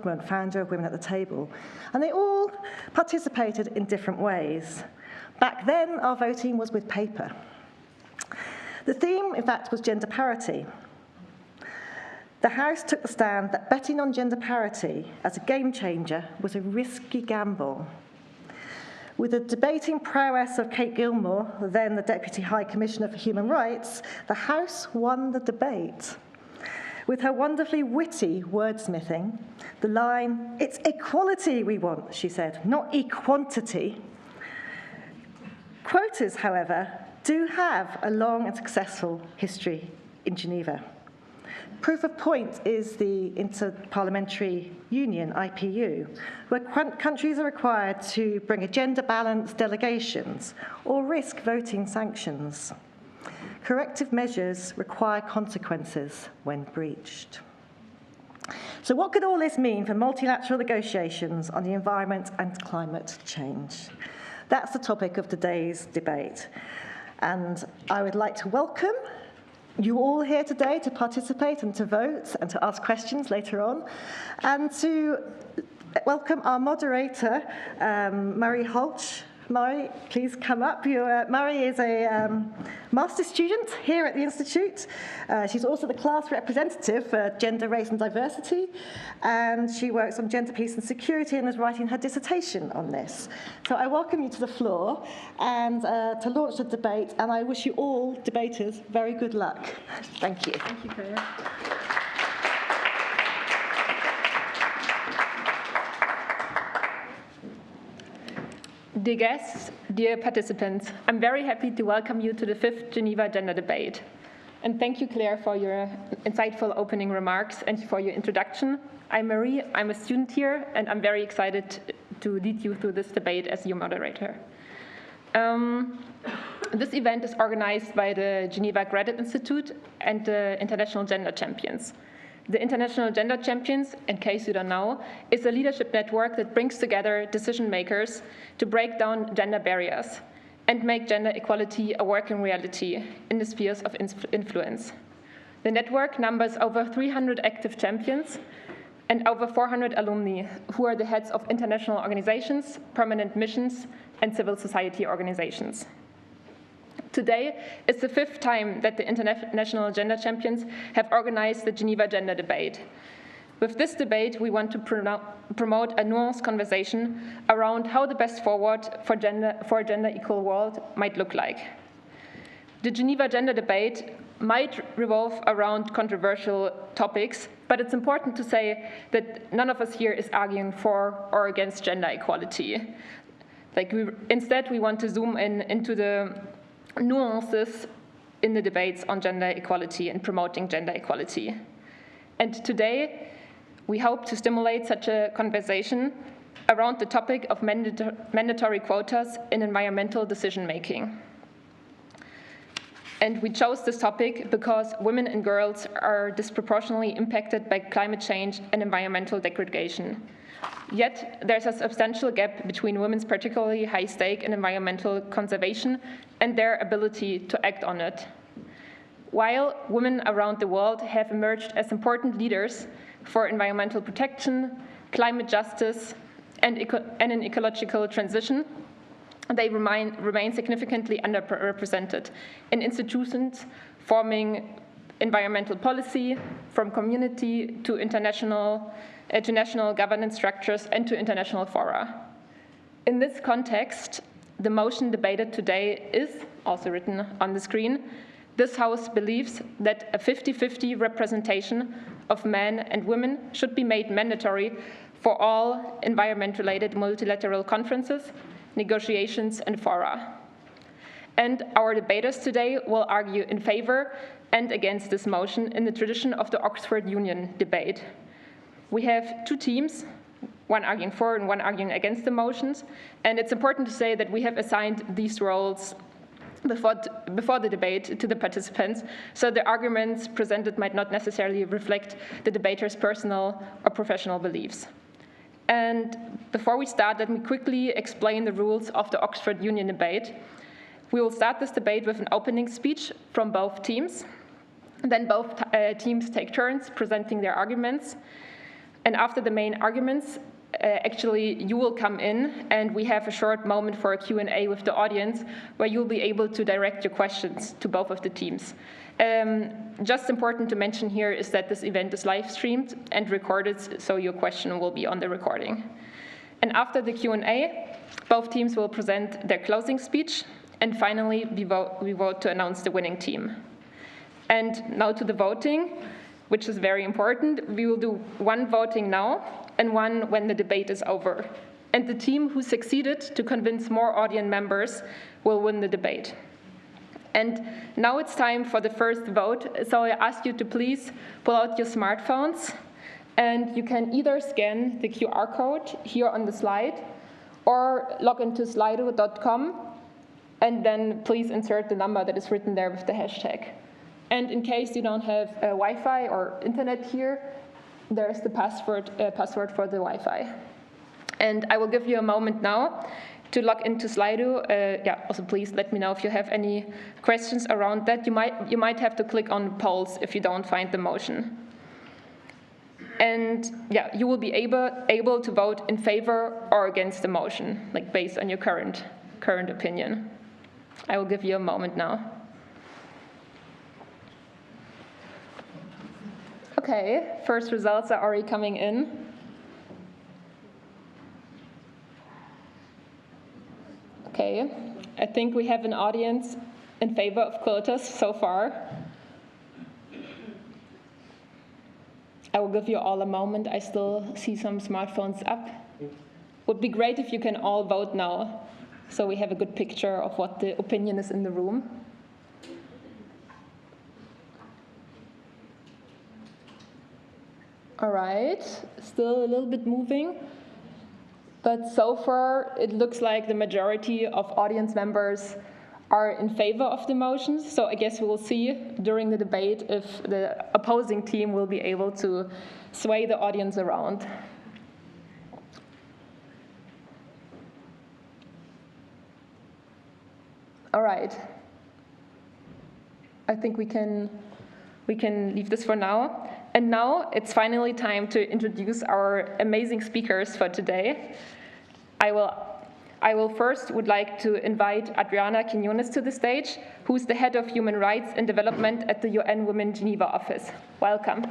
Krugman, founder of Women at the Table. And they all participated in different ways. Back then, our voting was with paper. The theme, in fact, was gender parity. The House took the stand that betting on gender parity as a game changer was a risky gamble. With the debating prowess of Kate Gilmore, then the Deputy High Commissioner for Human Rights, the House won the debate. With her wonderfully witty wordsmithing, the line, "It's equality we want," she said, "not equantity." Quotas, however, do have a long and successful history in Geneva. Proof of point is the Interparliamentary Union, IPU, where countries are required to bring a gender-balanced delegations or risk voting sanctions. Corrective measures require consequences when breached. So what could all this mean for multilateral negotiations on the environment and climate change? That's the topic of today's debate. And I would like to welcome you all here today to participate and to vote and to ask questions later on, and to welcome our moderator, Murray Holch. Murray, please come up. Murray is a master's student here at the Institute. She's also the class representative for Gender, Race and Diversity, and she works on gender, peace and security and is writing her dissertation on this. So I welcome you to the floor and to launch the debate, and I wish you all debaters very good luck. Thank you. Thank you, Claire. Dear guests, dear participants, I'm very happy to welcome you to the 5th Geneva Gender Debate. And thank you, Claire, for your insightful opening remarks and for your introduction. I'm Marie, I'm a student here, and I'm very excited to lead you through this debate as your moderator. This event is organized by the Geneva Graduate Institute and the International Gender Champions. The International Gender Champions, in case you don't know, is a leadership network that brings together decision makers to break down gender barriers and make gender equality a working reality in the spheres of influence. The network numbers over 300 active champions and over 400 alumni who are the heads of international organizations, permanent missions, and civil society organizations. Today is the 5th time that the International Gender Champions have organized the Geneva Gender Debate. With this debate, we want to promote a nuanced conversation around how the best forward for a gender equal world might look like. The Geneva Gender Debate might revolve around controversial topics, but it's important to say that none of us here is arguing for or against gender equality. Instead, we want to zoom into the nuances in the debates on gender equality and promoting gender equality. And today, we hope to stimulate such a conversation around the topic of mandatory quotas in environmental decision-making. And we chose this topic because women and girls are disproportionately impacted by climate change and environmental degradation. Yet, there's a substantial gap between women's particularly high stake in environmental conservation and their ability to act on it. While women around the world have emerged as important leaders for environmental protection, climate justice, and an ecological transition, they remain significantly underrepresented in institutions forming environmental policy, from community to national governance structures and to international fora. In this context, the motion debated today is, also written on the screen, this House believes that a 50-50 representation of men and women should be made mandatory for all environment-related multilateral conferences, negotiations, and fora. And our debaters today will argue in favor and against this motion in the tradition of the Oxford Union debate. We have two teams, one arguing for and one arguing against the motions, and it's important to say that we have assigned these roles before the debate to the participants, so the arguments presented might not necessarily reflect the debaters' personal or professional beliefs. And before we start, let me quickly explain the rules of the Oxford Union debate. We will start this debate with an opening speech from both teams. Then both teams take turns presenting their arguments. And after the main arguments, actually you will come in and we have a short moment for a Q&A with the audience where you'll be able to direct your questions to both of the teams. Just important to mention here is that this event is live streamed and recorded, so your question will be on the recording. And after the Q&A, both teams will present their closing speech, and finally we vote to announce the winning team. And now to the voting, which is very important. We will do one voting now and one when the debate is over. And the team who succeeded to convince more audience members will win the debate. And now it's time for the first vote, so I ask you to please pull out your smartphones, and you can either scan the QR code here on the slide or log into slido.com, and then please insert the number that is written there with the hashtag. And in case you don't have Wi-Fi or internet here, there's the password for the Wi-Fi. And I will give you a moment now to log into Slido. Also please let me know if you have any questions around that. You might have to click on polls if you don't find the motion. And you will be able to vote in favor or against the motion, like based on your current opinion. I will give you a moment now. Okay, first results are already coming in. Okay, I think we have an audience in favor of quotas so far. I will give you all a moment. I still see some smartphones up. Would be great if you can all vote now, so we have a good picture of what the opinion is in the room. All right, still a little bit moving. But so far, it looks like the majority of audience members are in favor of the motions. So I guess we will see during the debate if the opposing team will be able to sway the audience around. All right. I think we can leave this for now. And now it's finally time to introduce our amazing speakers for today. I will first would like to invite Adriana Quiñones to the stage, who's the head of human rights and development at the UN Women Geneva office. Welcome.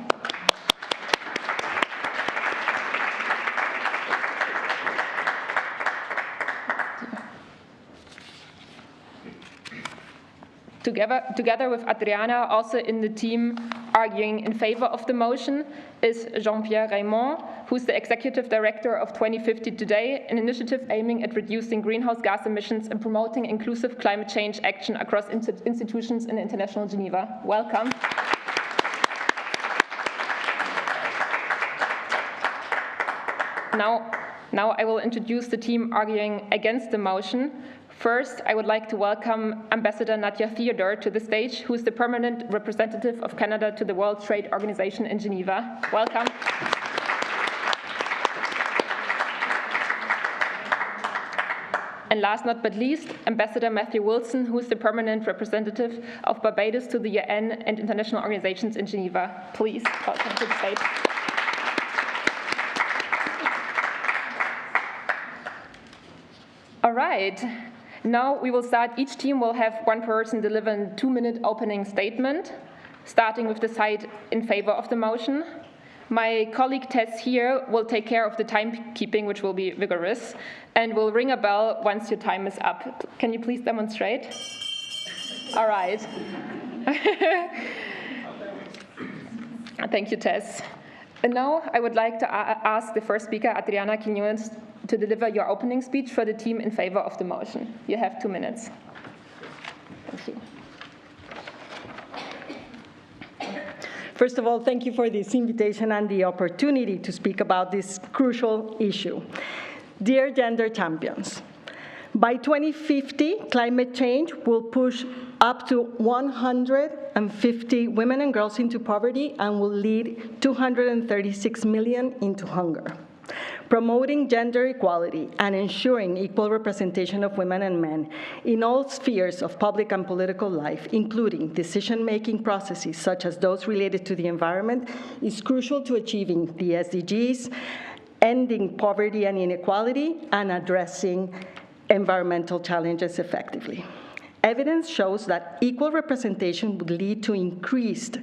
Together with Adriana, also in the team arguing in favor of the motion, is Jean-Pierre Reymond, who's the executive director of 2050 Today, an initiative aiming at reducing greenhouse gas emissions and promoting inclusive climate change action across institutions in international Geneva. Welcome. Now I will introduce the team arguing against the motion. First, I would like to welcome Ambassador Nadia Theodore to the stage, who is the permanent representative of Canada to the World Trade Organization in Geneva. Welcome. And last but not least, Ambassador Matthew Wilson, who is the permanent representative of Barbados to the UN and international organizations in Geneva. Please, welcome to the stage. All right. Now we will start. Each team will have one person deliver a 2-minute opening statement, starting with the side in favor of the motion. My colleague Tess here will take care of the timekeeping, which will be vigorous, and will ring a bell once your time is up. Can you please demonstrate? All right. Thank you, Tess. And now I would like to ask the first speaker, Adriana Quiñones, to deliver your opening speech for the team in favor of the motion. You have 2 minutes. Thank you. First of all, thank you for this invitation and the opportunity to speak about this crucial issue. Dear gender champions, by 2050, climate change will push up to 150 women and girls into poverty and will lead 236 million into hunger. promoting gender equality and ensuring equal representation of women and men in all spheres of public and political life, including decision-making processes such as those related to the environment, is crucial to achieving the SDGs, ending poverty and inequality, and addressing environmental challenges effectively. Evidence shows that equal representation would lead to increased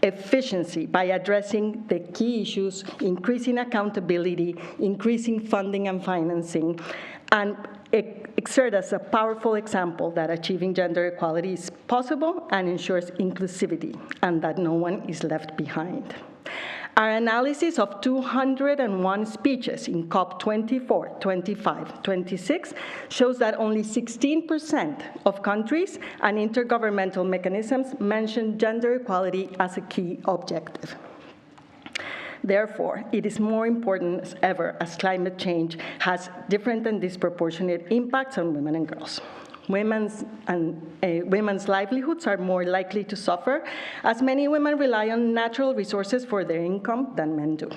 efficiency by addressing the key issues, increasing accountability, increasing funding and financing, and exert as a powerful example that achieving gender equality is possible and ensures inclusivity, and that no one is left behind. Our analysis of 201 speeches in COP 24, 25, 26 shows that only 16% of countries and intergovernmental mechanisms mention gender equality as a key objective. Therefore, it is more important as ever as climate change has different and disproportionate impacts on women and girls. Women's livelihoods are more likely to suffer, as many women rely on natural resources for their income than men do.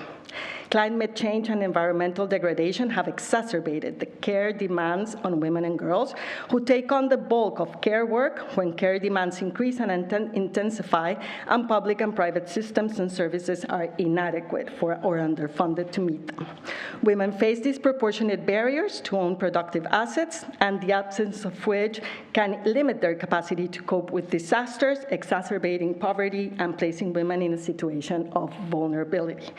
Climate change and environmental degradation have exacerbated the care demands on women and girls who take on the bulk of care work when care demands increase and intensify, and public and private systems and services are inadequate or underfunded to meet them. Women face disproportionate barriers to own productive assets, and the absence of which can limit their capacity to cope with disasters, exacerbating poverty and placing women in a situation of vulnerability.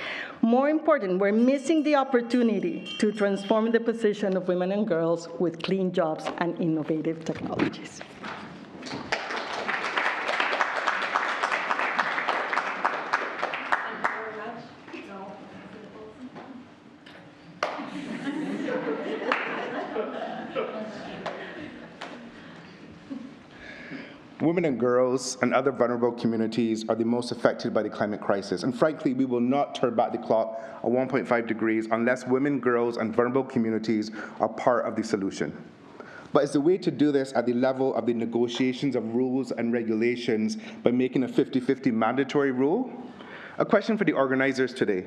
More important, we're missing the opportunity to transform the position of women and girls with clean jobs and innovative technologies. Women and girls and other vulnerable communities are the most affected by the climate crisis. And frankly, we will not turn back the clock at 1.5 degrees unless women, girls, and vulnerable communities are part of the solution. But is the way to do this at the level of the negotiations of rules and regulations by making a 50-50 mandatory rule? A question for the organizers today.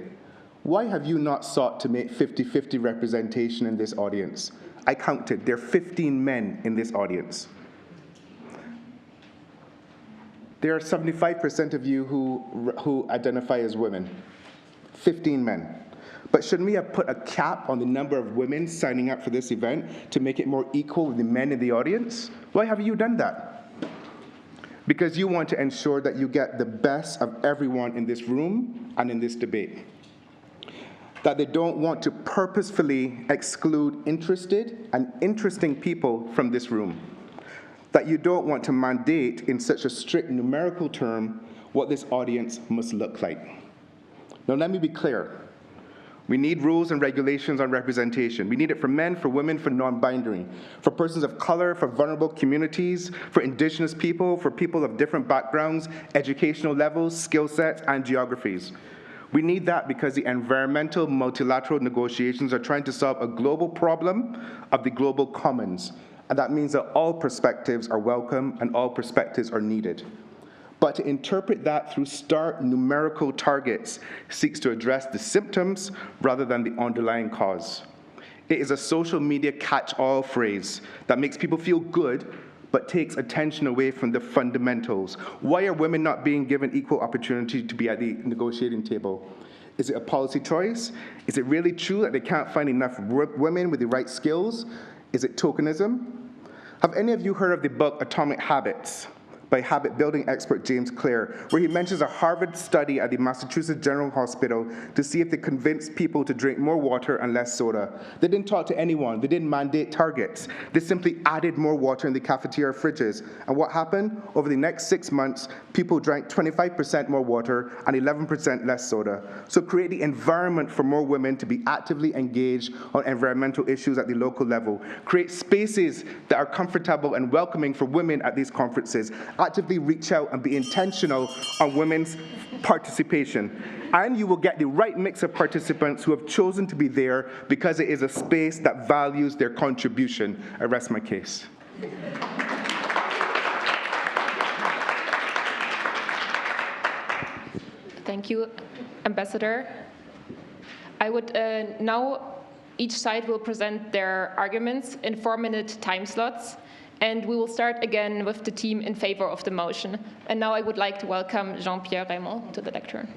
Why have you not sought to make 50-50 representation in this audience? I counted, there are 15 men in this audience. There are 75% of you who identify as women, 15 men. But shouldn't we have put a cap on the number of women signing up for this event to make it more equal with the men in the audience? Why have you done that? Because you want to ensure that you get the best of everyone in this room and in this debate. That they don't want to purposefully exclude interested and interesting people from this room. That you don't want to mandate in such a strict numerical term what this audience must look like. Now let me be clear. We need rules and regulations on representation. We need it for men, for women, for non-binary, for persons of color, for vulnerable communities, for indigenous people, for people of different backgrounds, educational levels, skill sets, and geographies. We need that because the environmental multilateral negotiations are trying to solve a global problem of the global commons. And that means that all perspectives are welcome and all perspectives are needed. But to interpret that through stark numerical targets seeks to address the symptoms rather than the underlying cause. It is a social media catch-all phrase that makes people feel good, but takes attention away from the fundamentals. Why are women not being given equal opportunity to be at the negotiating table? Is it a policy choice? Is it really true that they can't find enough women with the right skills? Is it tokenism? Have any of you heard of the book Atomic Habits by habit building expert James Clear, where he mentions a Harvard study at the Massachusetts General Hospital to see if they convinced people to drink more water and less soda. They didn't talk to anyone. They didn't mandate targets. They simply added more water in the cafeteria fridges. And what happened? Over the next 6 months, people drank 25% more water and 11% less soda. So create the environment for more women to be actively engaged on environmental issues at the local level. Create spaces that are comfortable and welcoming for women at these conferences. Actively reach out and be intentional on women's participation. And you will get the right mix of participants who have chosen to be there because it is a space that values their contribution. I rest my case. Thank you, Ambassador. I would now, each side will present their arguments in 4-minute time slots, and we will start again with the team in favor of the motion. And now I would like to welcome Jean-Pierre Reymond to the lectern.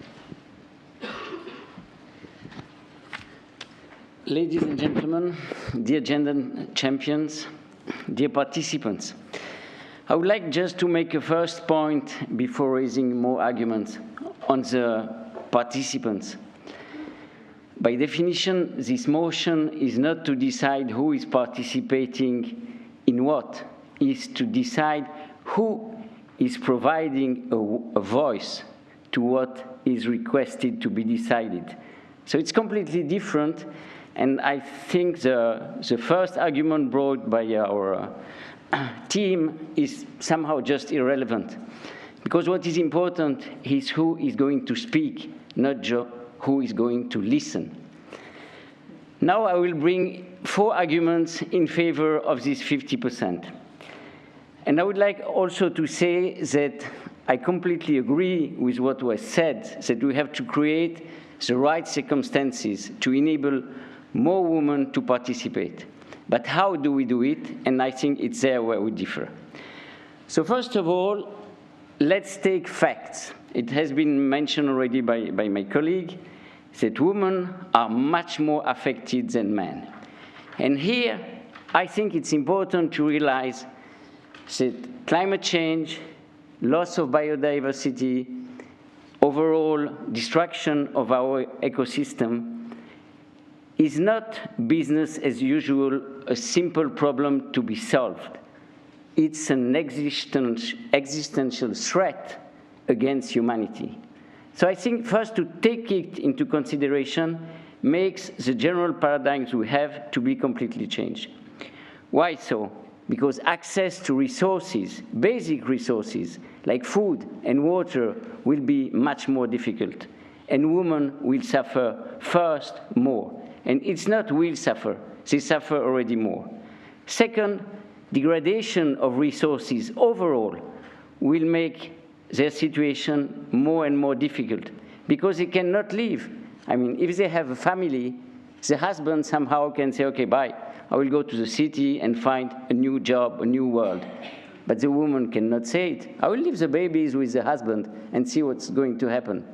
Ladies and gentlemen, dear gender champions, dear participants, I would like just to make a first point before raising more arguments on the participants. By definition, this motion is not to decide who is participating in what, is to decide who is providing a voice to what is requested to be decided. So it's completely different, and I think the first argument brought by our team is somehow just irrelevant, because what is important is who is going to speak, not who is going to listen. Now I will bring 4 arguments in favor of this 50%. And I would like also to say that I completely agree with what was said, that we have to create the right circumstances to enable more women to participate. But how do we do it? And I think it's there where we differ. So first of all, let's take facts. It has been mentioned already by my colleague that women are much more affected than men. And here, I think it's important to realize that climate change, loss of biodiversity, overall destruction of our ecosystem is not business as usual, a simple problem to be solved. It's an existential threat against humanity. So I think first to take it into consideration makes the general paradigms we have to be completely changed. Why so? Because access to resources, basic resources, like food and water, will be much more difficult. And women will suffer first more. And it's not will suffer, they suffer already more. Second, degradation of resources overall will make their situation more and more difficult because they cannot live. I mean, if they have a family, the husband somehow can say, okay, bye, I will go to the city and find a new job, a new world. But the woman cannot say it. I will leave the babies with the husband and see what's going to happen.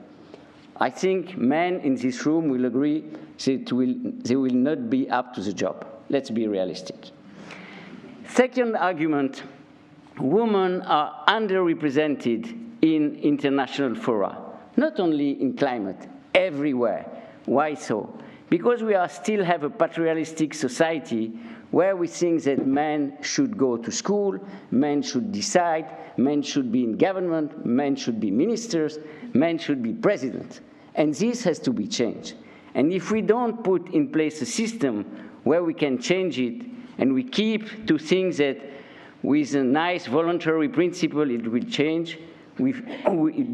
I think men in this room will agree that they will not be up to the job. Let's be realistic. Second argument, women are underrepresented in international fora, not only in climate, everywhere. Why so? Because we still have a patriarchalistic society where we think that men should go to school, men should decide, men should be in government, men should be ministers, men should be president. And this has to be changed. And if we don't put in place a system where we can change it, and we keep to think that with a nice voluntary principle it will change, we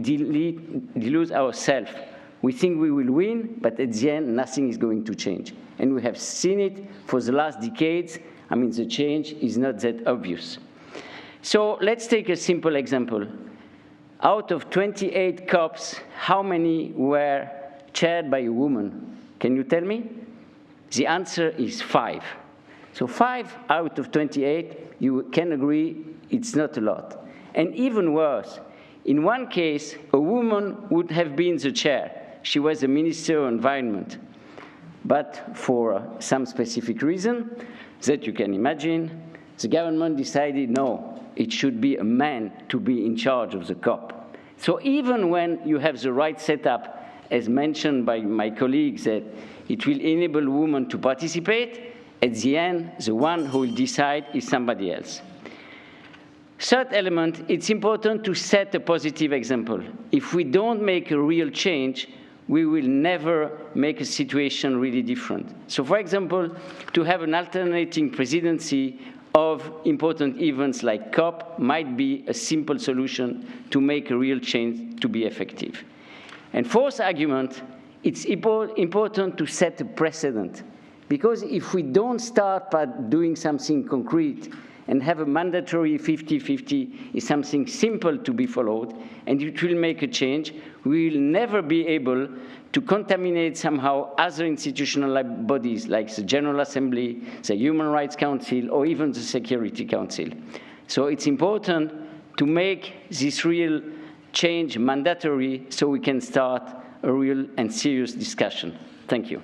delude ourselves. We think we will win, but at the end, nothing is going to change. And we have seen it for the last decades. I mean, the change is not that obvious. So let's take a simple example. Out of 28 COPs, how many were chaired by a woman? Can you tell me? The answer is 5. So 5 out of 28, you can agree it's not a lot. And even worse, in one case, a woman would have been the chair. She was the Minister of Environment. But for some specific reason that you can imagine, the government decided, no, it should be a man to be in charge of the COP. So even when you have the right setup, as mentioned by my colleagues, that it will enable women to participate, at the end, the one who will decide is somebody else. Third element, it's important to set a positive example. If we don't make a real change, we will never make a situation really different. So for example, to have an alternating presidency of important events like COP might be a simple solution to make a real change to be effective. And fourth argument, it's important to set a precedent. Because if we don't start by doing something concrete and have a mandatory 50-50 is something simple to be followed, and it will make a change. We will never be able to contaminate somehow other institutional bodies like the General Assembly, the Human Rights Council, or even the Security Council. So it's important to make this real change mandatory so we can start a real and serious discussion. Thank you.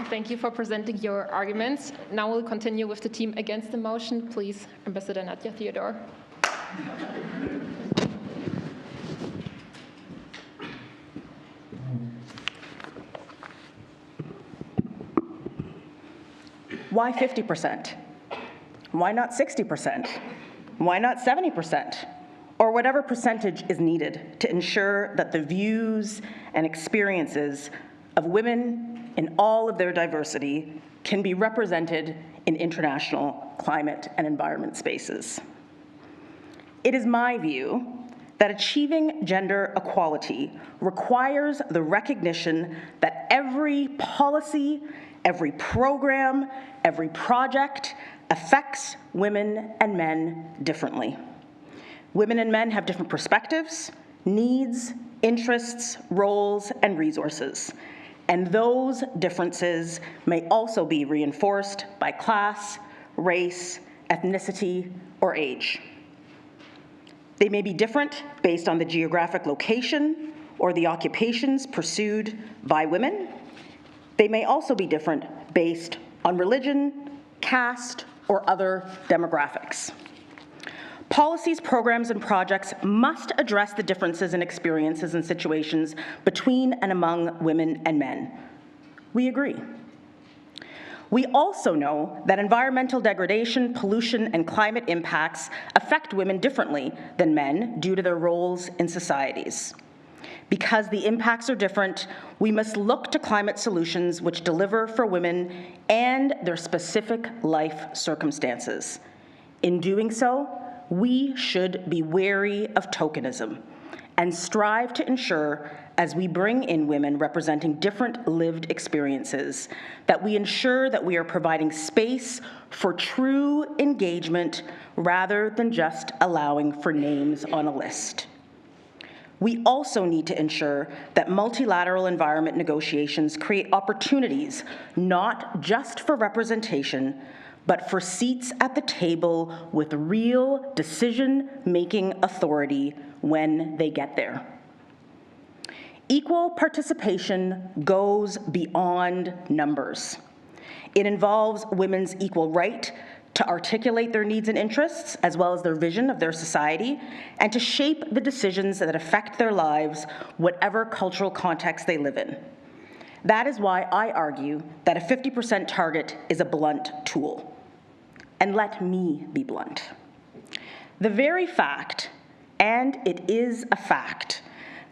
Thank you for presenting your arguments. Now we'll continue with the team against the motion. Please, Ambassador Nadia, Theodore. Why 50%? Why not 60%? Why not 70%? Or whatever percentage is needed to ensure that the views and experiences of women in all of their diversity can be represented in international climate and environment spaces. It is my view that achieving gender equality requires the recognition that every policy, every program, every project affects women and men differently. Women and men have different perspectives, needs, interests, roles, and resources. And those differences may also be reinforced by class, race, ethnicity, or age. They may be different based on the geographic location or the occupations pursued by women. They may also be different based on religion, caste, or other demographics. Policies, programs, and projects must address the differences in experiences and situations between and among women and men. We agree. We also know that environmental degradation, pollution, and climate impacts affect women differently than men due to their roles in societies. Because the impacts are different, we must look to climate solutions which deliver for women and their specific life circumstances. In doing so, we should be wary of tokenism and strive to ensure, as we bring in women representing different lived experiences, that we ensure that we are providing space for true engagement rather than just allowing for names on a list. We also need to ensure that multilateral environment negotiations create opportunities not just for representation, but for seats at the table with real decision-making authority when they get there. Equal participation goes beyond numbers. It involves women's equal right to articulate their needs and interests, as well as their vision of their society, and to shape the decisions that affect their lives, whatever cultural context they live in. That is why I argue that a 50% target is a blunt tool. And let me be blunt. The very fact, and it is a fact,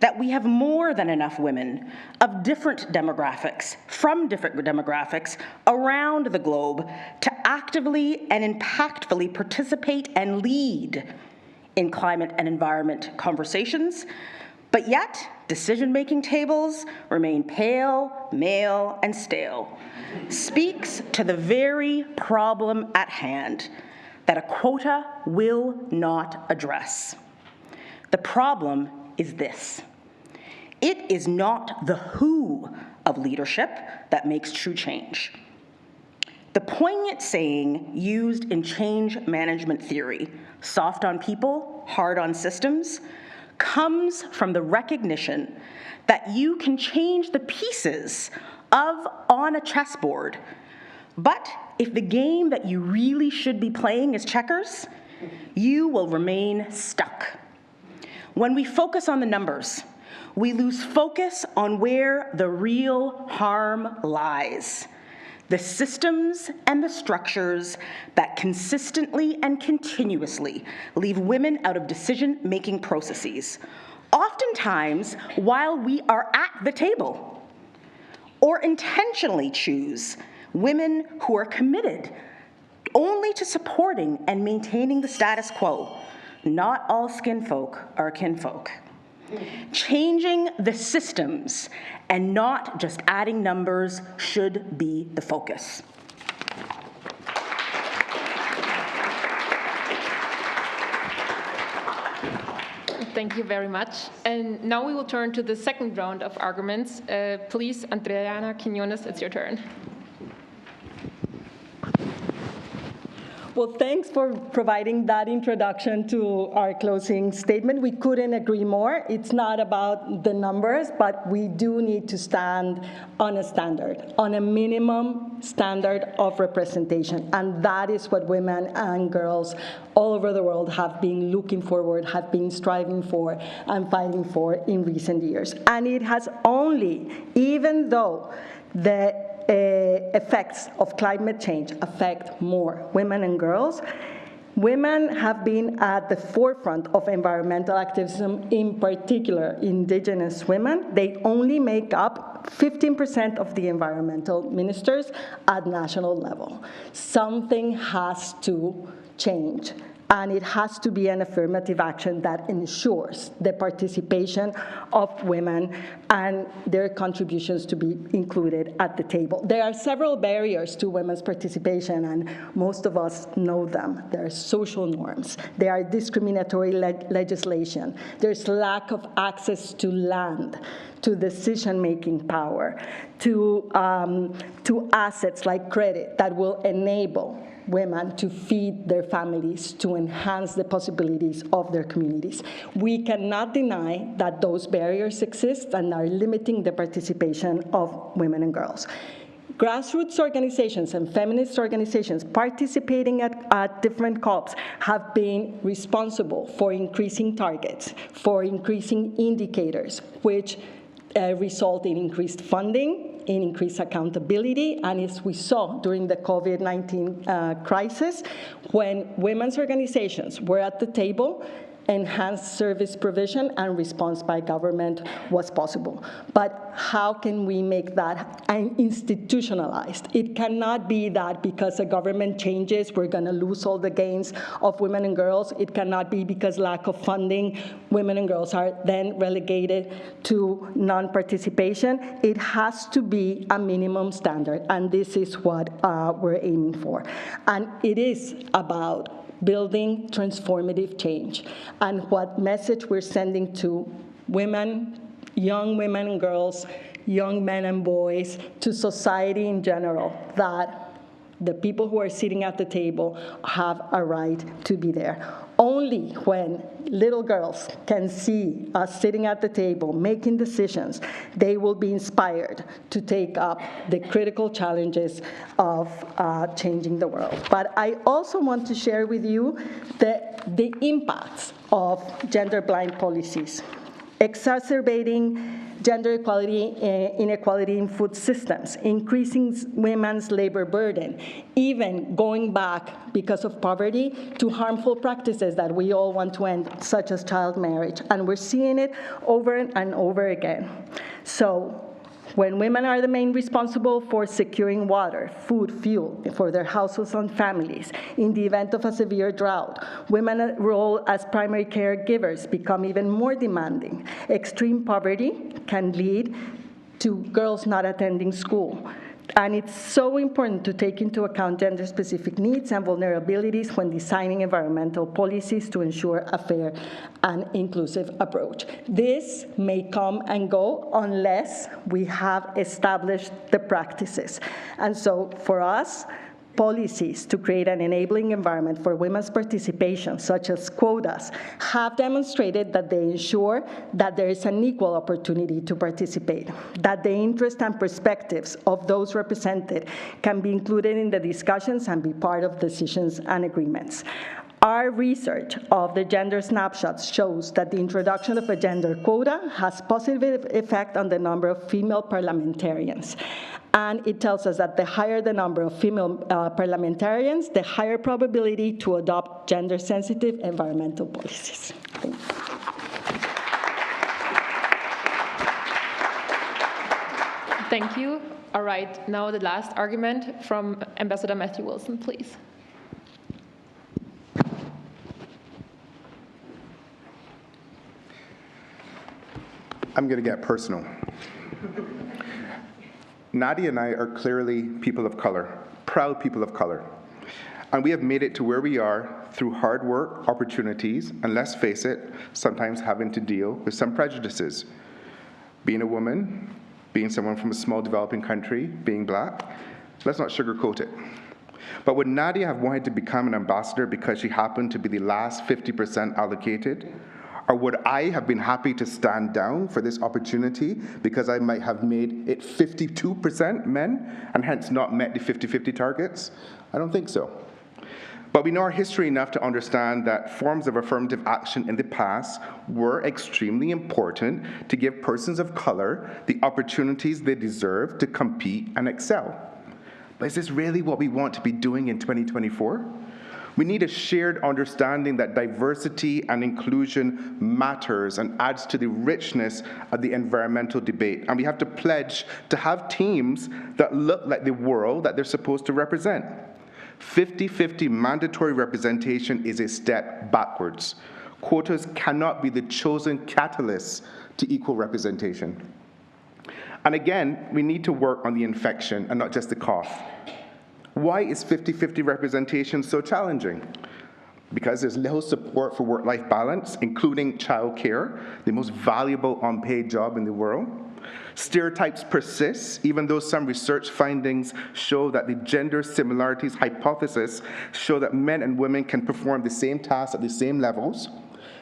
that we have more than enough women of different demographics, from different demographics around the globe to actively and impactfully participate and lead in climate and environment conversations, but yet decision-making tables remain pale, male, and stale, speaks to the very problem at hand that a quota will not address. The problem is this: it is not the who of leadership that makes true change. The poignant saying used in change management theory, soft on people, hard on systems, comes from the recognition that you can change the pieces on a chessboard, but if the game that you really should be playing is checkers, you will remain stuck. When we focus on the numbers, we lose focus on where the real harm lies: the systems and the structures that consistently and continuously leave women out of decision-making processes, oftentimes while we are at the table, or intentionally choose women who are committed only to supporting and maintaining the status quo. Not all skin folk are kinfolk. Changing the systems and not just adding numbers should be the focus. Thank you very much. And now we will turn to the second round of arguments. Please, Adriana, Quiñones, it's your turn. Well, thanks for providing that introduction to our closing statement. We couldn't agree more. It's not about the numbers, but we do need to stand on a standard, on a minimum standard of representation. And that is what women and girls all over the world have been looking forward, have been striving for, and fighting for in recent years. And it has only, even though the effects of climate change affect more women and girls, women have been at the forefront of environmental activism, in particular indigenous women. They only make up 15% of the environmental ministers at national level. Something has to change. And it has to be an affirmative action that ensures the participation of women and their contributions to be included at the table. There are several barriers to women's participation, and most of us know them. There are social norms. There are discriminatory legislation. There's lack of access to land, to decision-making power, to assets like credit that will enable women to feed their families, to enhance the possibilities of their communities. We cannot deny that those barriers exist and are limiting the participation of women and girls. Grassroots organizations and feminist organizations participating at different COPs have been responsible for increasing targets, for increasing indicators, which result in increased funding, in increased accountability, and as we saw during the COVID-19 crisis, when women's organizations were at the table, enhanced service provision and response by government was possible. But how can we make that institutionalized? It cannot be that because a government changes, we're going to lose all the gains of women and girls. It cannot be because lack of funding, women and girls are then relegated to non-participation. It has to be a minimum standard, and this is what we're aiming for. And it is about building transformative change. And what message we're sending to women, young women and girls, young men and boys, to society in general, that the people who are sitting at the table have a right to be there. Only when little girls can see us sitting at the table making decisions, they will be inspired to take up the critical challenges of changing the world. But I also want to share with you the impacts of gender-blind policies, exacerbating gender inequality in food systems, increasing women's labor burden, even going back because of poverty to harmful practices that we all want to end, such as child marriage. And we're seeing it over and over again. So when women are the main responsible for securing water, food, fuel for their households and families, in the event of a severe drought, women's role as primary caregivers become even more demanding. Extreme poverty can lead to girls not attending school. And it's so important to take into account gender-specific needs and vulnerabilities when designing environmental policies to ensure a fair and inclusive approach. This may come and go unless we have established the practices. And so for us, policies to create an enabling environment for women's participation, such as quotas, have demonstrated that they ensure that there is an equal opportunity to participate, that the interests and perspectives of those represented can be included in the discussions and be part of decisions and agreements. Our research of the gender snapshots shows that the introduction of a gender quota has positive effect on the number of female parliamentarians. And it tells us that the higher the number of female parliamentarians, the higher probability to adopt gender-sensitive environmental policies. Thank you. Thank you. All right, now the last argument from Ambassador Matthew Wilson, please. I'm going to get personal. Nadia and I are clearly people of color, proud people of color. And we have made it to where we are through hard work, opportunities, and let's face it, sometimes having to deal with some prejudices. Being a woman, being someone from a small developing country, being black, let's not sugarcoat it. But would Nadia have wanted to become an ambassador because she happened to be the last 50% allocated? Or would I have been happy to stand down for this opportunity because I might have made it 52% men and hence not met the 50-50 targets? I don't think so. But we know our history enough to understand that forms of affirmative action in the past were extremely important to give persons of color the opportunities they deserve to compete and excel. But is this really what we want to be doing in 2024? We need a shared understanding that diversity and inclusion matters and adds to the richness of the environmental debate. And we have to pledge to have teams that look like the world that they're supposed to represent. 50-50 mandatory representation is a step backwards. Quotas cannot be the chosen catalyst to equal representation. And again, we need to work on the infection and not just the cough. Why is 50-50 representation so challenging? Because there's little support for work-life balance, including childcare, the most valuable unpaid job in the world. Stereotypes persist, even though some research findings show that the gender similarities hypothesis show that men and women can perform the same tasks at the same levels.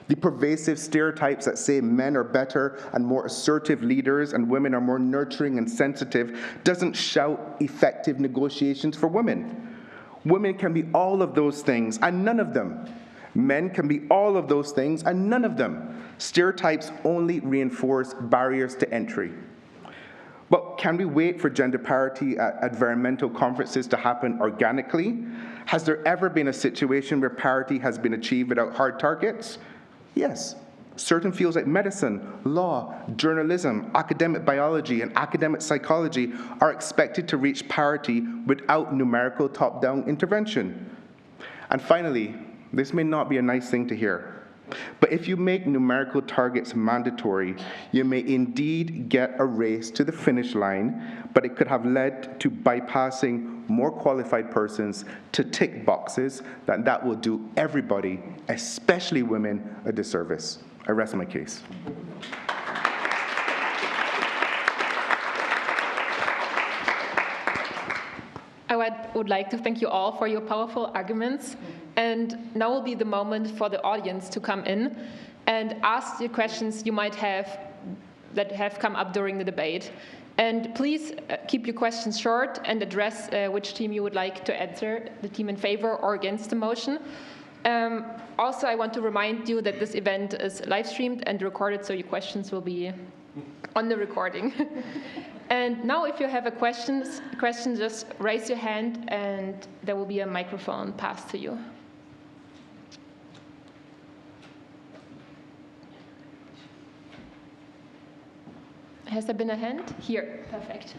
The pervasive stereotypes that say men are better and more assertive leaders and women are more nurturing and sensitive doesn't shout effective negotiations for women. Women can be all of those things and none of them. Men can be all of those things and none of them. Stereotypes only reinforce barriers to entry. But can we wait for gender parity at environmental conferences to happen organically? Has there ever been a situation where parity has been achieved without hard targets? Yes. Certain fields like medicine, law, journalism, academic biology, and academic psychology are expected to reach parity without numerical top-down intervention. And finally, this may not be a nice thing to hear, but if you make numerical targets mandatory, you may indeed get a race to the finish line, but it could have led to bypassing more qualified persons to tick boxes that will do everybody, especially women, a disservice. I rest my case. I would like to thank you all for your powerful arguments. And now will be the moment for the audience to come in and ask the questions you might have that have come up during the debate. And please keep your questions short and address which team you would like to answer, the team in favor or against the motion. Also, I want to remind you that this event is live streamed and recorded, so your questions will be on the recording. And now if you have a question, just raise your hand and there will be a microphone passed to you. Has there been a hand? Here, perfect.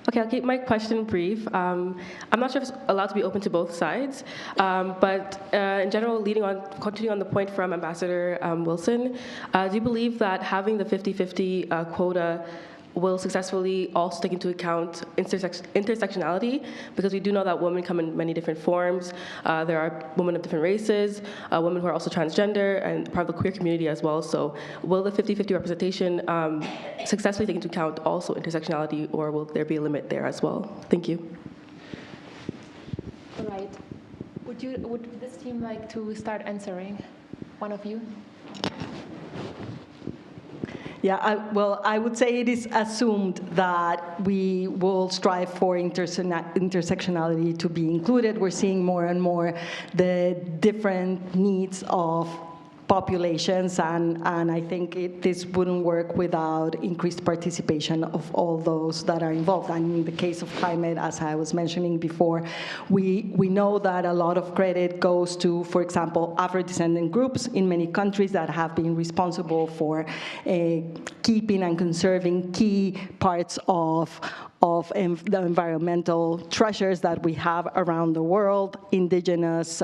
Okay, I'll keep my question brief. I'm not sure if it's allowed to be open to both sides, but in general, continuing on the point from Ambassador Wilson, do you believe that having the 50-50 quota will successfully also take into account intersectionality? Because we do know that women come in many different forms. There are women of different races, women who are also transgender, and part of the queer community as well. So will the 50-50 representation successfully take into account also intersectionality, or will there be a limit there as well? Thank you. All right. Would this team like to start answering? One of you? Yeah, I would say it is assumed that we will strive for intersectionality to be included. We're seeing more and more the different needs of populations, and I think this wouldn't work without increased participation of all those that are involved. And in the case of climate, as I was mentioning before, we know that a lot of credit goes to, for example, Afro-descendant groups in many countries that have been responsible for keeping and conserving key parts of of the environmental treasures that we have around the world, indigenous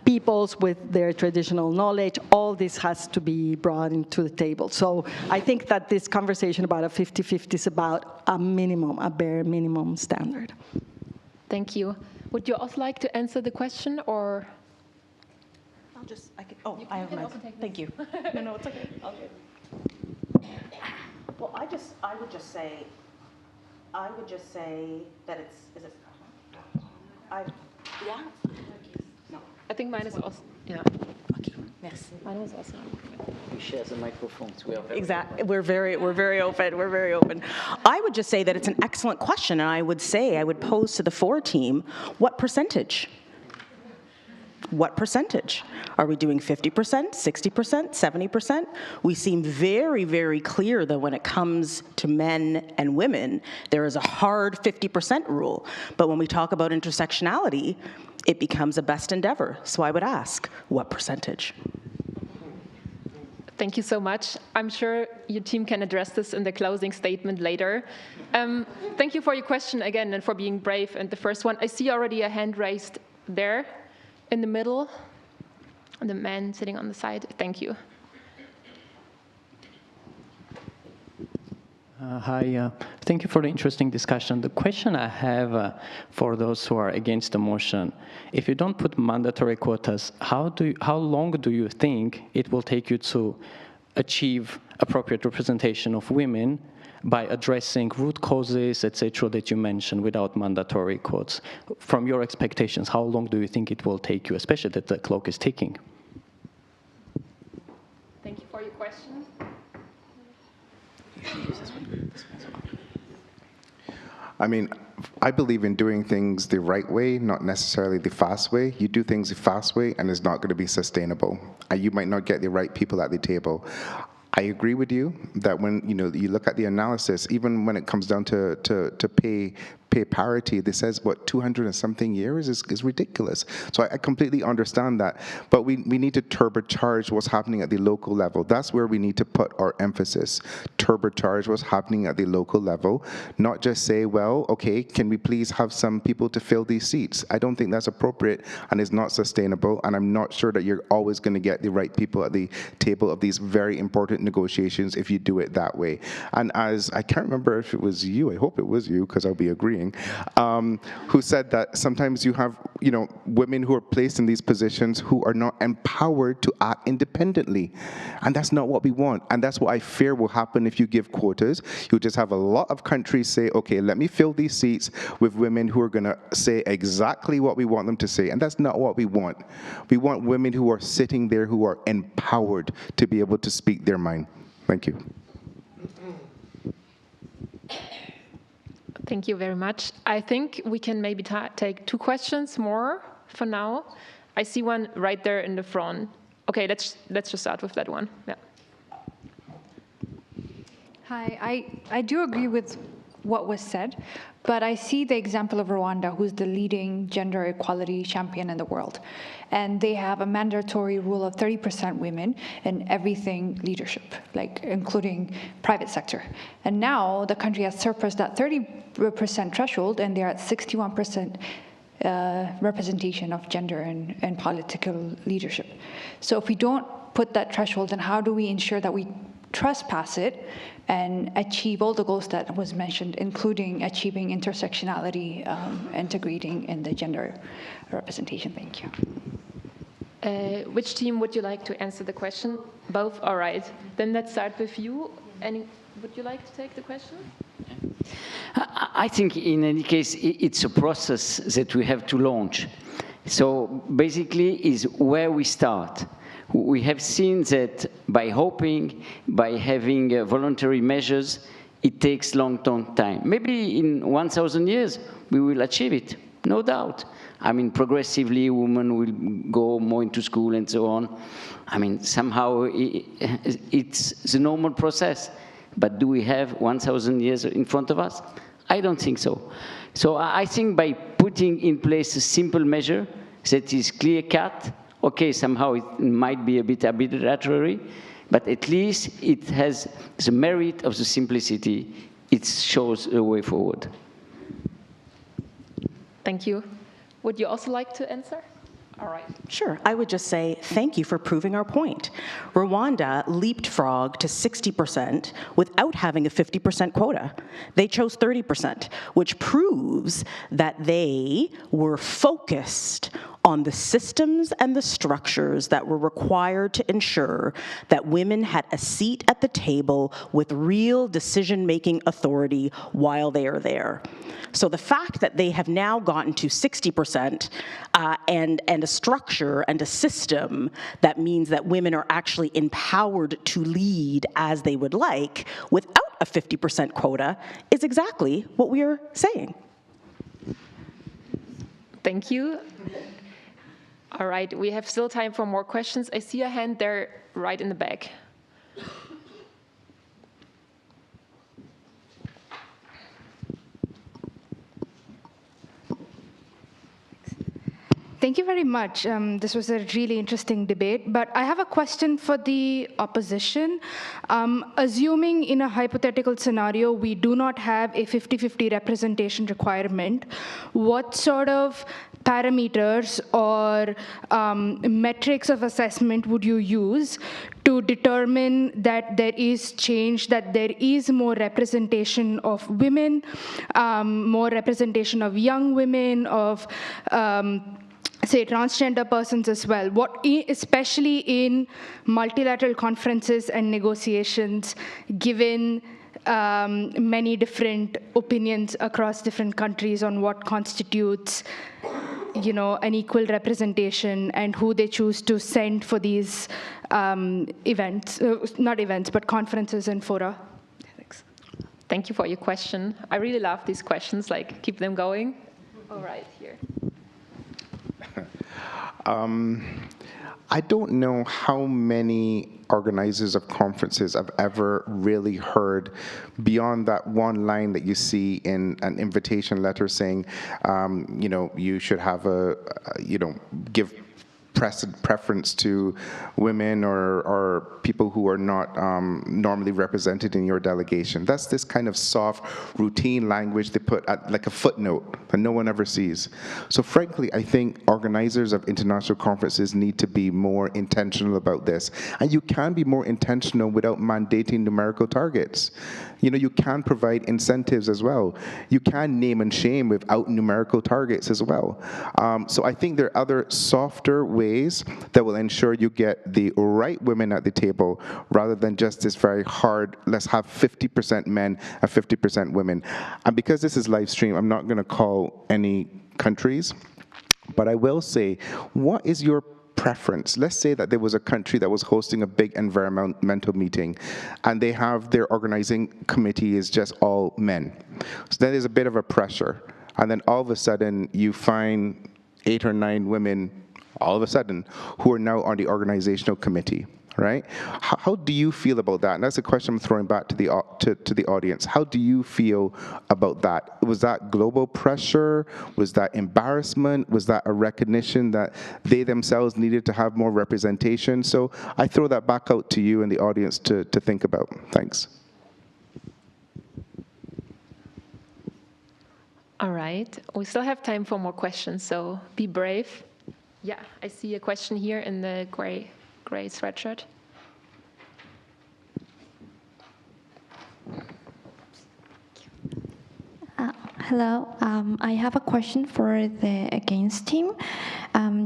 peoples with their traditional knowledge. All this has to be brought into the table. So I think that this conversation about a 50-50 is about a minimum, a bare minimum standard. Thank you. Would you also like to answer the question, or? I have mine. Thank you. No, it's okay. Well, I would just say that is it? Yeah? No. I think mine is also, yeah. Okay, merci. Mine was also. We share the microphones. We are very Exactly. We're very open. We're very open. I would just say that it's an excellent question, and I would pose to the fora team, what percentage? What percentage? Are we doing 50%, 60%, 70%? We seem very, very clear that when it comes to men and women, there is a hard 50% rule. But when we talk about intersectionality, it becomes a best endeavor. So I would ask, what percentage? Thank you so much. I'm sure your team can address this in the closing statement later. Thank you for your question again and for being brave. And the first one, I see already a hand raised there in the middle, and the man sitting on the side. Thank you. Hi, thank you for the interesting discussion. The question I have for those who are against the motion, if you don't put mandatory quotas, how long do you think it will take you to achieve appropriate representation of women by addressing root causes, etc., that you mentioned without mandatory quotas? From your expectations, how long do you think it will take you, especially that the clock is ticking? Thank you for your question. I mean, I believe in doing things the right way, not necessarily the fast way. You do things the fast way, and it's not going to be sustainable. And you might not get the right people at the table. I agree with you that when you look at the analysis, even when it comes down to pay parity, this says, what, 200 and something years is ridiculous. So I completely understand that. But we need to turbocharge what's happening at the local level. That's where we need to put our emphasis. Turbocharge what's happening at the local level, not just say, well, okay, can we please have some people to fill these seats? I don't think that's appropriate and is not sustainable, and I'm not sure that you're always going to get the right people at the table of these very important negotiations if you do it that way. And as I can't remember if it was you, I hope it was you, because I'll be agreeing, who said that sometimes you have, women who are placed in these positions who are not empowered to act independently. And that's not what we want. And that's what I fear will happen if you give quotas. You'll just have a lot of countries say, okay, let me fill these seats with women who are going to say exactly what we want them to say. And that's not what we want. We want women who are sitting there who are empowered to be able to speak their mind. Thank you. Thank you very much. I think we can maybe take two questions more for now. I see one right there in the front. Okay, let's just start with that one. Yeah. Hi, I do agree with what was said, but I see the example of Rwanda, who's the leading gender equality champion in the world. And they have a mandatory rule of 30% women in everything leadership, like including private sector. And now the country has surpassed that 30% threshold, and they're at 61% representation of gender in political leadership. So if we don't put that threshold, then how do we ensure that we trespass it and achieve all the goals that was mentioned, including achieving intersectionality, integrating in the gender representation? Thank you. Which team would you like to answer the question? Both? All right. Then let's start with you. Would you like to take the question? I think in any case, it's a process that we have to launch. So basically is where we start. We have seen that by hoping, by having voluntary measures, it takes long time. Maybe in 1,000 years, we will achieve it, no doubt. I mean, progressively, women will go more into school and so on. I mean, somehow it's the normal process. But do we have 1,000 years in front of us? I don't think so. So I think by putting in place a simple measure that is clear-cut, okay, somehow it might be a bit arbitrary, but at least it has the merit of the simplicity. It shows a way forward. Thank you. Would you also like to answer? All right. Sure. I would just say thank you for proving our point. Rwanda leapfrogged to 60% without having a 50% quota. They chose 30%, which proves that they were focused on the systems and the structures that were required to ensure that women had a seat at the table with real decision-making authority while they are there. So the fact that they have now gotten to 60% and a structure and a system that means that women are actually empowered to lead as they would like without a 50% quota is exactly what we are saying. Thank you. All right, we have still time for more questions. I see a hand there right in the back. Thank you very much. This was a really interesting debate, but I have a question for the opposition. Assuming in a hypothetical scenario, we do not have a 50-50 representation requirement, what sort of parameters or metrics of assessment would you use to determine that there is change, that there is more representation of women, more representation of young women, of say transgender persons as well, especially in multilateral conferences and negotiations, given many different opinions across different countries on what constitutes, an equal representation and who they choose to send for these events, not events, but conferences and fora. Thanks. Thank you for your question. I really love these questions, keep them going. All right, here. I don't know how many organizers of conferences I've ever really heard beyond that one line that you see in an invitation letter saying, you should have give preference to women or people who are not normally represented in your delegation. That's this kind of soft, routine language they put at like a footnote that no one ever sees. So frankly, I think organizers of international conferences need to be more intentional about this. And you can be more intentional without mandating numerical targets. You can provide incentives as well. You can name and shame without numerical targets as well. So I think there are other softer ways that will ensure you get the right women at the table rather than just this very hard, let's have 50% men and 50% women. And because this is live stream, I'm not going to call any countries, but I will say, what is your preference? Let's say that there was a country that was hosting a big environmental meeting and they have their organizing committee is just all men. So then there's a bit of a pressure. And then all of a sudden you find 8 or 9 women all of a sudden who are now on the organizational committee, right? How do you feel about that? And that's a question I'm throwing back to the audience. How do you feel about that? Was that global pressure? Was that embarrassment? Was that a recognition that they themselves needed to have more representation? So I throw that back out to you and the audience to think about. Thanks. All right, we still have time for more questions, so be brave. Yeah, I see a question here in the gray sweatshirt. Hello, I have a question for the against team.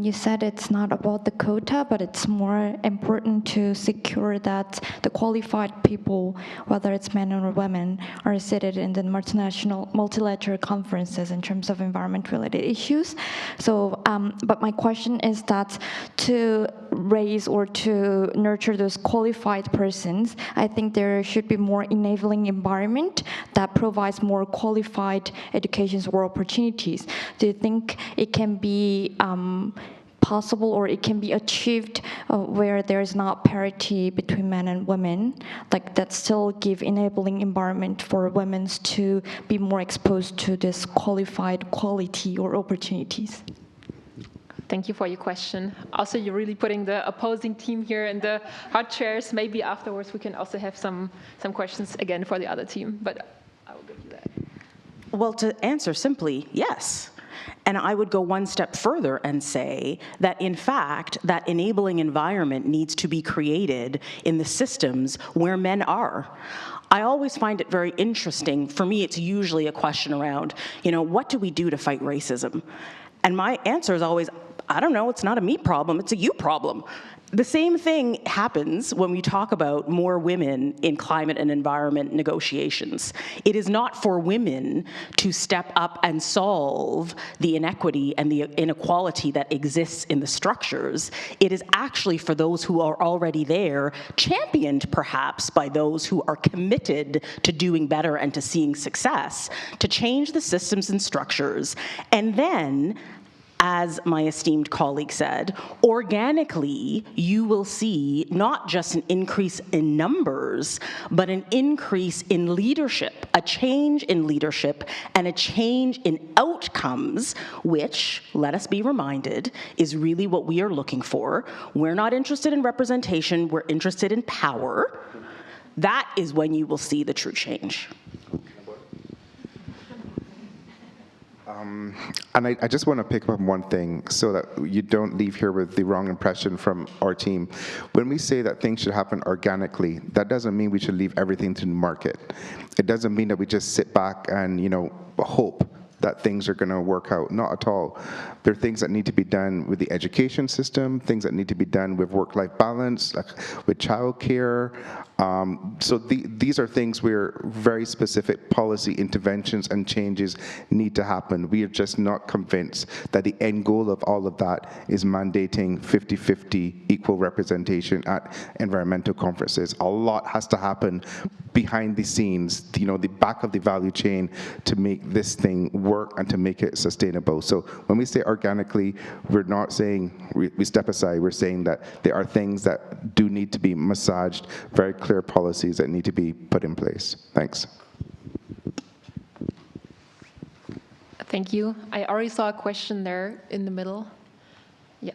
You said it's not about the quota, but it's more important to secure that the qualified people, whether it's men or women, are seated in the multilateral conferences in terms of environment-related issues. So, but my question is that to raise or to nurture those qualified persons, I think there should be more enabling environment that provides more qualified educations or opportunities. Do you think it can be possible or it can be achieved where there is not parity between men and women, like that still give enabling environment for women to be more exposed to this qualified quality or opportunities? Thank you for your question. Also, you're really putting the opposing team here in the hot chairs. Maybe afterwards we can also have some questions again for the other team, but I will give you that. Well, to answer simply, yes. And And I would go one step further and say that, in fact, that enabling environment needs to be created in the systems where men are. I always find it very interesting. For me, it's usually a question around, what do we do to fight racism? And my answer is always, I don't know, it's not a me problem, it's a you problem. The same thing happens when we talk about more women in climate and environment negotiations. It is not for women to step up and solve the inequity and the inequality that exists in the structures. It is actually for those who are already there, championed perhaps by those who are committed to doing better and to seeing success, to change the systems and structures, and then, as my esteemed colleague said, organically, you will see not just an increase in numbers, but an increase in leadership, a change in leadership, and a change in outcomes, which, let us be reminded, is really what we are looking for. We're not interested in representation, we're interested in power. That is when you will see the true change. And I just want to pick up on one thing so that you don't leave here with the wrong impression from our team. When we say that things should happen organically, that doesn't mean we should leave everything to the market. It doesn't mean that we just sit back and, hope that things are going to work out. Not at all. There are things that need to be done with the education system, things that need to be done with work-life balance, with childcare. So these are things where very specific policy interventions and changes need to happen. We are just not convinced that the end goal of all of that is mandating 50-50 equal representation at environmental conferences. A lot has to happen behind the scenes, the back of the value chain, to make this thing work and to make it sustainable. So when we say organically, we're not saying we step aside. We're saying that there are things that do need to be massaged, very clear policies that need to be put in place. Thanks. Thank you. I already saw a question there in the middle. Yeah.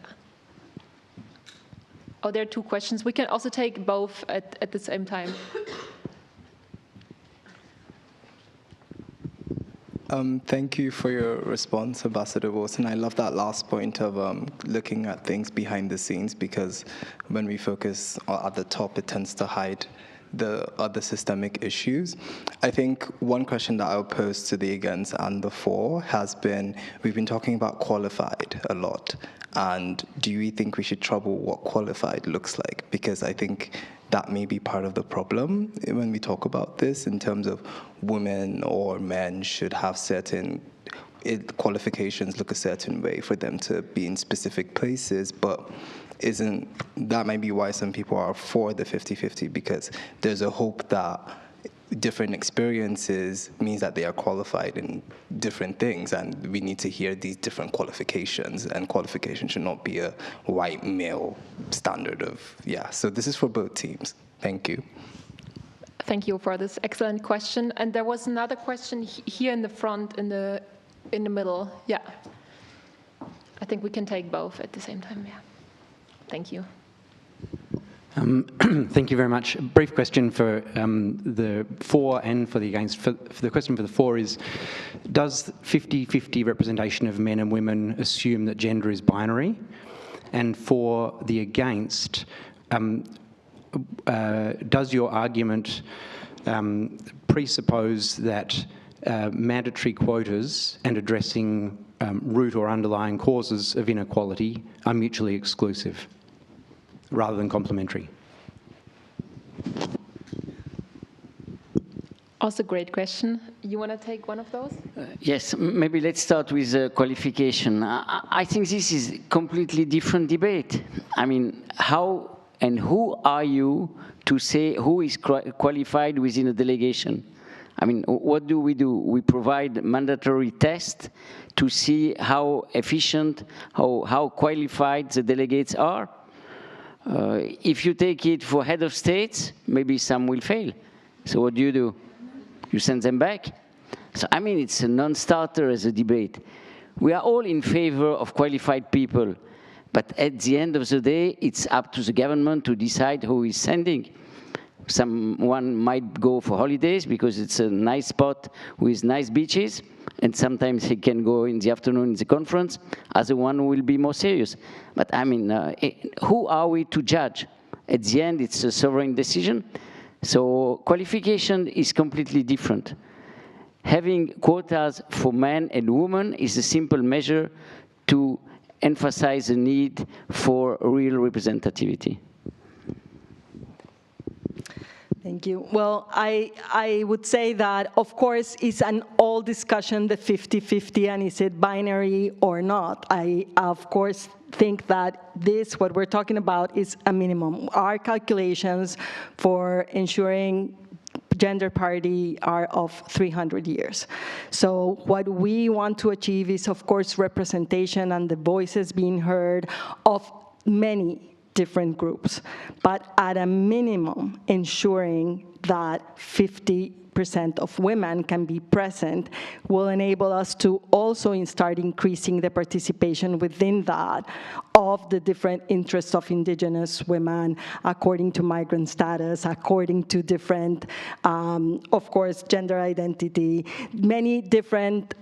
Oh, there are two questions. We can also take both at the same time. Thank you for your response, Ambassador Wilson. I love that last point of looking at things behind the scenes, because when we focus at the top, it tends to hide the other systemic issues. I think one question that I'll pose to the against and the for has been, we've been talking about qualified a lot. And do we think we should trouble what qualified looks like? Because I think that may be part of the problem when we talk about this, in terms of women or men should have certain qualifications look a certain way for them to be in specific places, but that might be why some people are for the 50-50, because there's a hope that different experiences means that they are qualified in different things, and we need to hear these different qualifications, and qualification should not be a white male standard of, so this is for both teams. Thank you. Thank you for this excellent question. And there was another question here in the front, in the middle. Yeah. I think we can take both at the same time. Yeah. Thank you. Thank you very much. A brief question for the for and for the against. For the question for the for is, does 50-50 representation of men and women assume that gender is binary? And for the against, does your argument presuppose that mandatory quotas and addressing root or underlying causes of inequality are mutually exclusive rather than complementary? Also great question. You want to take one of those? Yes, maybe let's start with qualification. I think this is a completely different debate. I mean, how and who are you to say who is qualified within a delegation? I mean, what do? We provide mandatory tests to see how efficient, how qualified the delegates are. If you take it for head of states, maybe some will fail. So what do? You send them back? So, I mean, it's a non-starter as a debate. We are all in favor of qualified people, but at the end of the day, it's up to the government to decide who is sending. Someone might go for holidays because it's a nice spot with nice beaches, and sometimes he can go in the afternoon in the conference. Other one will be more serious. But I mean, who are we to judge? At the end, it's a sovereign decision. So qualification is completely different. Having quotas for men and women is a simple measure to emphasize the need for real representativity. Thank you. Well, I would say that, of course, it's an old discussion, the 50-50, and is it binary or not? I, of course, think that this, what we're talking about, is a minimum. Our calculations for ensuring gender parity are of 300 years. So what we want to achieve is, of course, representation and the voices being heard of many different groups, but at a minimum, ensuring that 50% of women can be present will enable us to also start increasing the participation within that of the different interests of indigenous women, according to migrant status, according to different, of course, gender identity, many different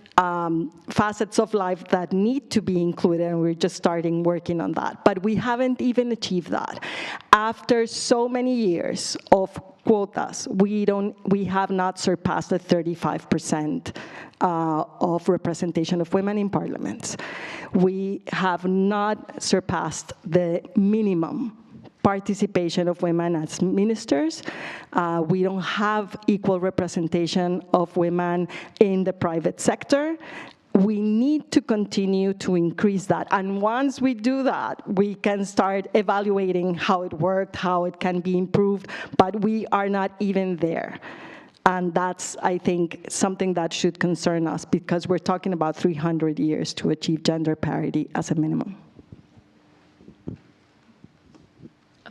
facets of life that need to be included, and we're just starting working on that. But we haven't even achieved that. After so many years of quotas, we have not surpassed the 35% of representation of women in parliaments. We have not surpassed the minimum participation of women as ministers. We don't have equal representation of women in the private sector. We need to continue to increase that. And once we do that, we can start evaluating how it worked, how it can be improved, but we are not even there. And that's, I think, something that should concern us, because we're talking about 300 years to achieve gender parity as a minimum.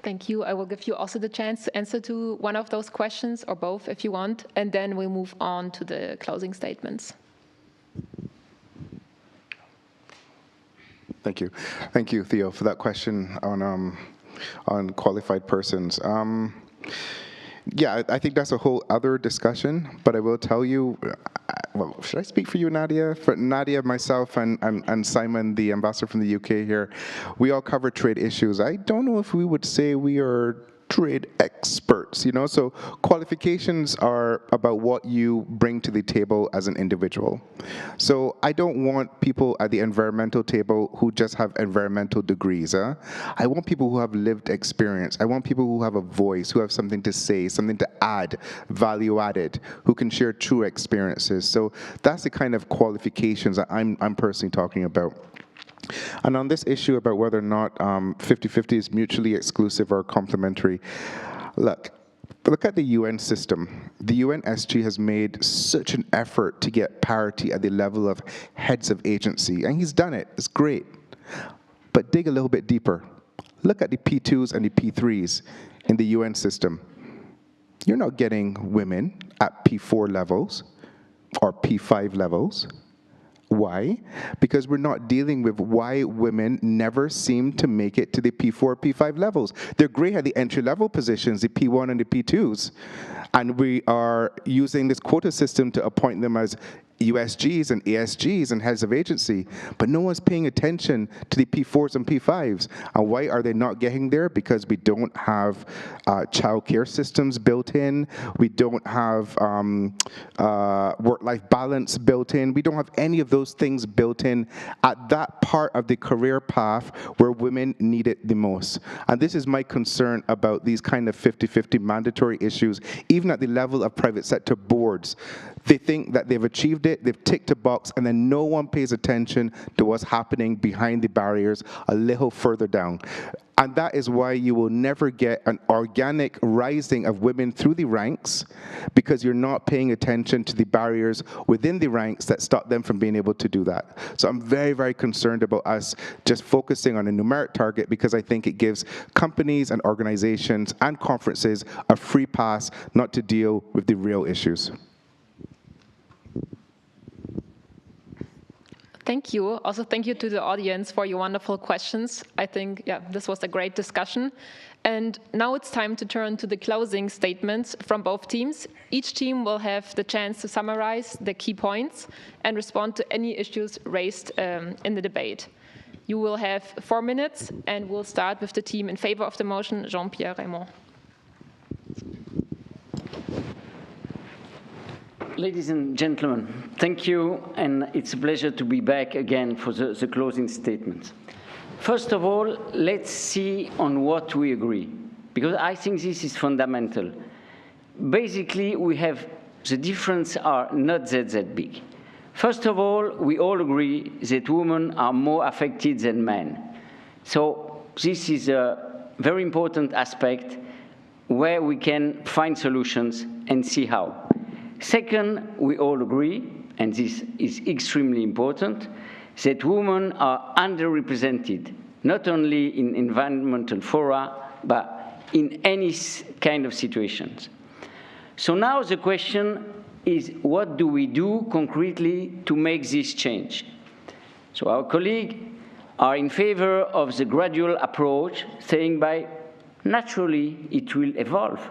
Thank you. I will give you also the chance to answer to one of those questions, or both if you want, and then we'll move on to the closing statements. Thank you. Thank you, Theo, for that question on qualified persons. Yeah, I think that's a whole other discussion, but I will tell you, well, should I speak for you, Nadia? For Nadia, myself, and Simon, the ambassador from the UK here, we all cover trade issues. I don't know if we would say we are trade experts, you know? So qualifications are about what you bring to the table as an individual. So I don't want people at the environmental table who just have environmental degrees. I want people who have lived experience. I want people who have a voice, who have something to say, something to add, value added, who can share true experiences. So that's the kind of qualifications that I'm personally talking about. And on this issue about whether or not 50-50 is mutually exclusive or complementary, look at the UN system. The UN SG has made such an effort to get parity at the level of heads of agency, and he's done it. It's great. But dig a little bit deeper. Look at the P2s and the P3s in the UN system. You're not getting women at P4 levels or P5 levels. Why? Because we're not dealing with why women never seem to make it to the P4, P5 levels. They're great at the entry-level positions, the P1 and the P2s, and we are using this quota system to appoint them as USGs and ASGs and heads of agency, but no one's paying attention to the P4s and P5s. And why are they not getting there? Because we don't have childcare systems built in. We don't have work-life balance built in. We don't have any of those things built in at that part of the career path where women need it the most. And this is my concern about these kind of 50-50 mandatory issues, even at the level of private sector boards. They think that they've achieved it, they've ticked a box, and then no one pays attention to what's happening behind the barriers a little further down. And that is why you will never get an organic rising of women through the ranks, because you're not paying attention to the barriers within the ranks that stop them from being able to do that. So I'm very, very concerned about us just focusing on a numeric target, because I think it gives companies and organizations and conferences a free pass not to deal with the real issues. Thank you. Also, thank you to the audience for your wonderful questions. I think, yeah, this was a great discussion. And now it's time to turn to the closing statements from both teams. Each team will have the chance to summarize the key points and respond to any issues raised in the debate. You will have 4 minutes, and we'll start with the team in favor of the motion, Jean-Pierre, Reymond. Ladies and gentlemen, thank you, and it's a pleasure to be back again for the closing statements. First of all, let's see on what we agree, because I think this is fundamental. Basically, the differences are not that big. First of all, we all agree that women are more affected than men. So this is a very important aspect where we can find solutions and see how. Second, we all agree, and this is extremely important, that women are underrepresented, not only in environmental fora, but in any kind of situations. So now the question is, what do we do concretely to make this change? So our colleagues are in favor of the gradual approach, saying by naturally it will evolve.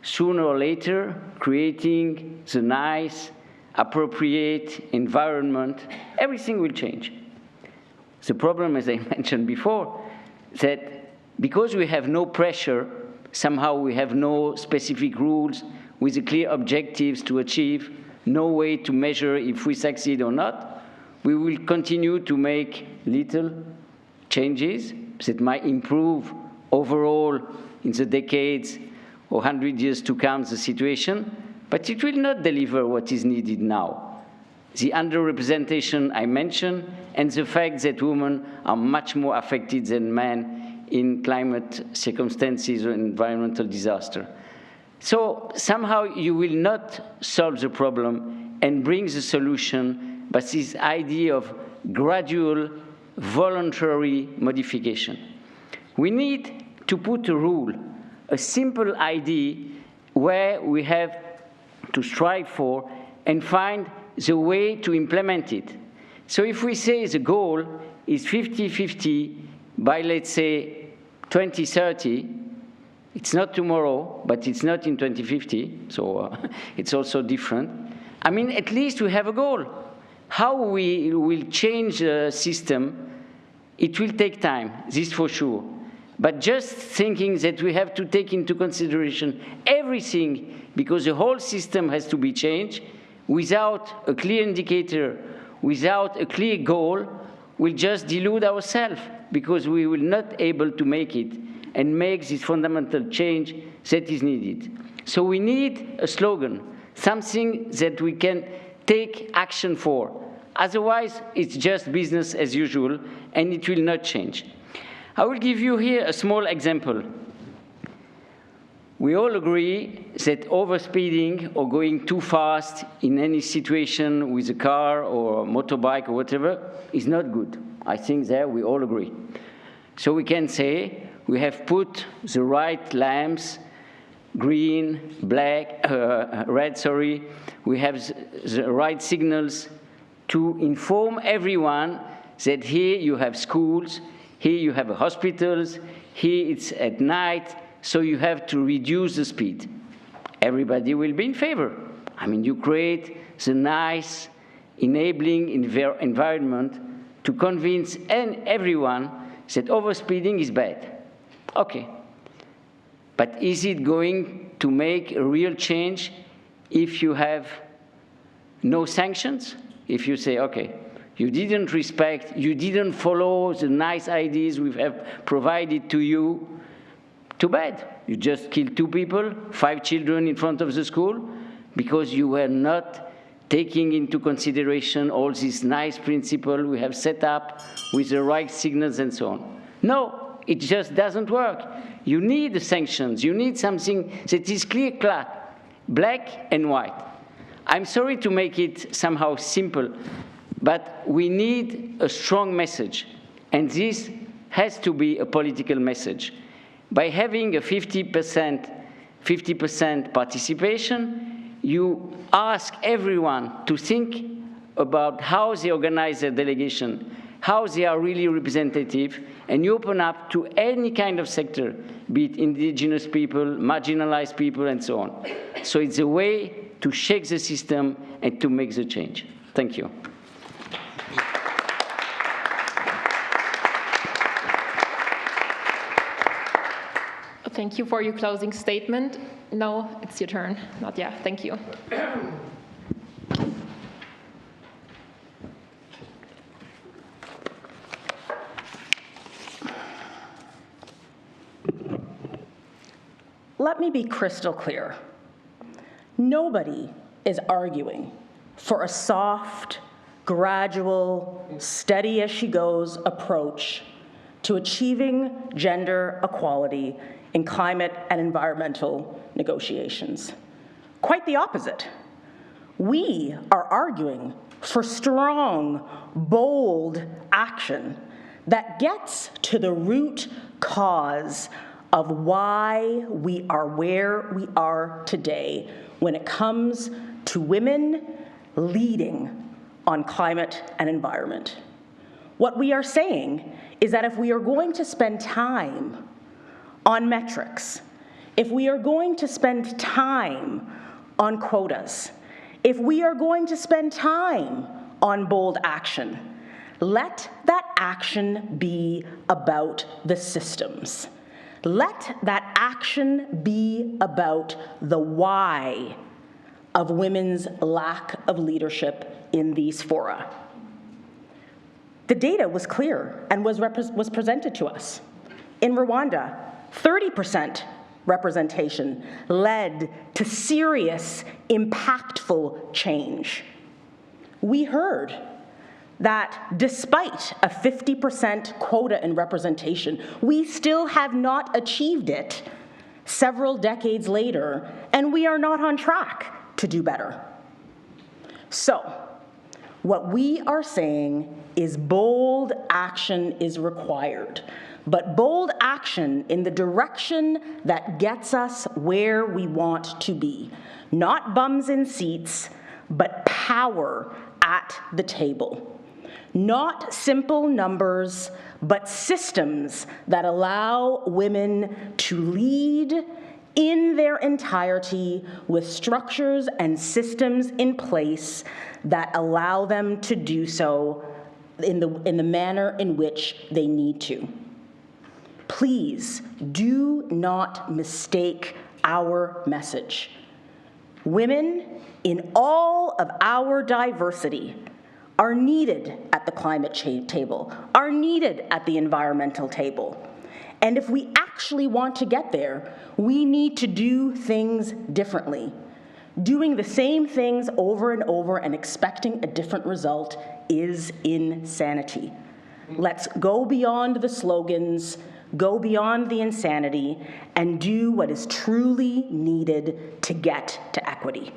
Sooner or later, creating the nice, appropriate environment, everything will change. The problem, as I mentioned before, that because we have no pressure, somehow we have no specific rules with clear objectives to achieve, no way to measure if we succeed or not, we will continue to make little changes that might improve overall in the decades or 100 years to come the situation, but it will not deliver what is needed now. The underrepresentation I mentioned, and the fact that women are much more affected than men in climate circumstances or environmental disaster. So somehow you will not solve the problem and bring the solution, but this idea of gradual, voluntary modification. We need to put a rule, a simple idea where we have to strive for and find the way to implement it. So if we say the goal is 50-50 by, let's say, 2030, it's not tomorrow, but it's not in 2050, so it's also different. I mean, at least we have a goal. How we will change the system, it will take time, this for sure. But just thinking that we have to take into consideration everything because the whole system has to be changed without a clear indicator, without a clear goal, will just delude ourselves because we will not able to make it and make this fundamental change that is needed. So we need a slogan, something that we can take action for. Otherwise, it's just business as usual, and it will not change. I will give you here a small example. We all agree that overspeeding or going too fast in any situation with a car or a motorbike or whatever is not good. I think there we all agree. So we can say we have put the right lamps, green, black, red, sorry. We have the right signals to inform everyone that here you have schools, here you have hospitals, here it's at night, so you have to reduce the speed. Everybody will be in favor. I mean, you create the nice, enabling environment to convince everyone that overspeeding is bad. Okay. But is it going to make a real change if you have no sanctions? If you say, okay, you didn't respect, you didn't follow the nice ideas we have provided to you, too bad. You just killed 2 people, 5 children in front of the school, because you were not taking into consideration all these nice principles we have set up with the right signals and so on. No, it just doesn't work. You need the sanctions. You need something that is clear-cut, black and white. I'm sorry to make it somehow simple, but we need a strong message, and this has to be a political message. By having a 50% participation, you ask everyone to think about how they organize their delegation, how they are really representative, and you open up to any kind of sector, be it indigenous people, marginalized people, and so on. So it's a way to shake the system and to make the change. Thank you. Thank you for your closing statement. Now it's your turn, Nadia. Thank you. Let me be crystal clear. Nobody is arguing for a soft, gradual, steady-as-she-goes approach to achieving gender equality in climate and environmental negotiations. Quite the opposite. We are arguing for strong, bold action that gets to the root cause of why we are where we are today when it comes to women leading on climate and environment. What we are saying is that if we are going to spend time on metrics, if we are going to spend time on quotas, if we are going to spend time on bold action, let that action be about the systems. Let that action be about the why of women's lack of leadership in these fora. The data was clear and was presented to us. In Rwanda, 30% representation led to serious, impactful change. We heard that despite a 50% quota in representation, we still have not achieved it several decades later, and we are not on track to do better. So, what we are saying is bold action is required, but bold action in the direction that gets us where we want to be. Not bums in seats, but power at the table. Not simple numbers, but systems that allow women to lead in their entirety with structures and systems in place that allow them to do so in the manner in which they need to. Please do not mistake our message. Women in all of our diversity are needed at the climate change table, are needed at the environmental table. And if we actually want to get there, we need to do things differently. Doing the same things over and over and expecting a different result is insanity. Let's go beyond the slogans, go beyond the insanity, and do what is truly needed to get to equity.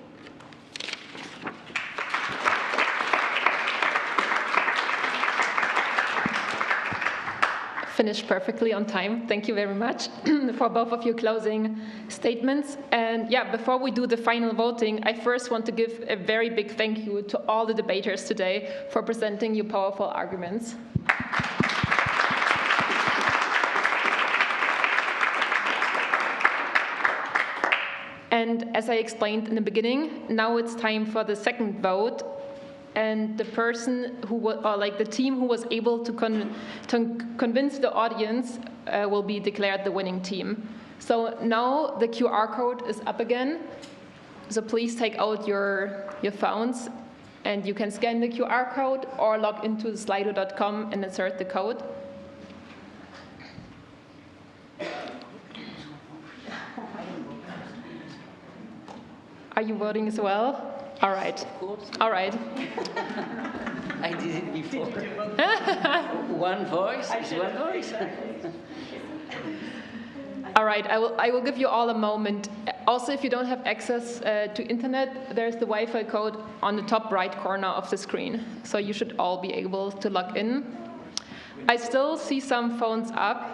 Finished perfectly on time. Thank you very much for both of your closing statements. And yeah, before we do the final voting, I first want to give a very big thank you to all the debaters today for presenting your powerful arguments. And as I explained in the beginning, now it's time for the second vote. And the person who was, or like the team who was able to convince the audience will be declared the winning team. So now the QR code is up again. So please take out your phones and you can scan the QR code or log into slido.com and insert the code. Are you voting as well? All right. All right. I did it before. One voice is one voice. All right, I will give you all a moment. Also, if you don't have access to internet, there's the Wi-Fi code on the top right corner of the screen. So you should all be able to log in. I still see some phones up.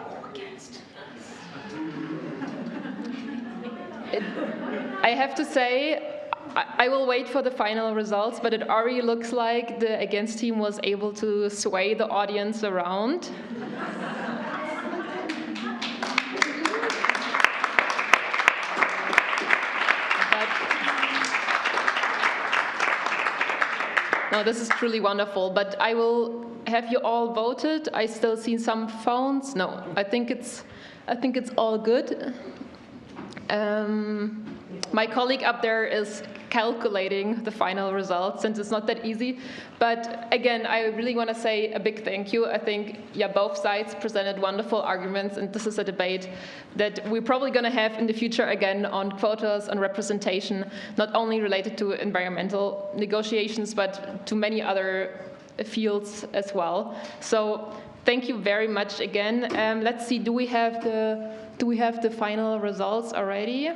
I have to say, I will wait for the final results, but it already looks like the against team was able to sway the audience around. No, this is truly wonderful, but I will have you all voted. I still see some phones. No, I think it's all good. My colleague up there is calculating the final results, since it's not that easy. But again, I really want to say a big thank you. I think, both sides presented wonderful arguments, and this is a debate that we're probably going to have in the future again on quotas, on representation, not only related to environmental negotiations, but to many other fields as well. So thank you very much again. Let's see, do we have the final results already?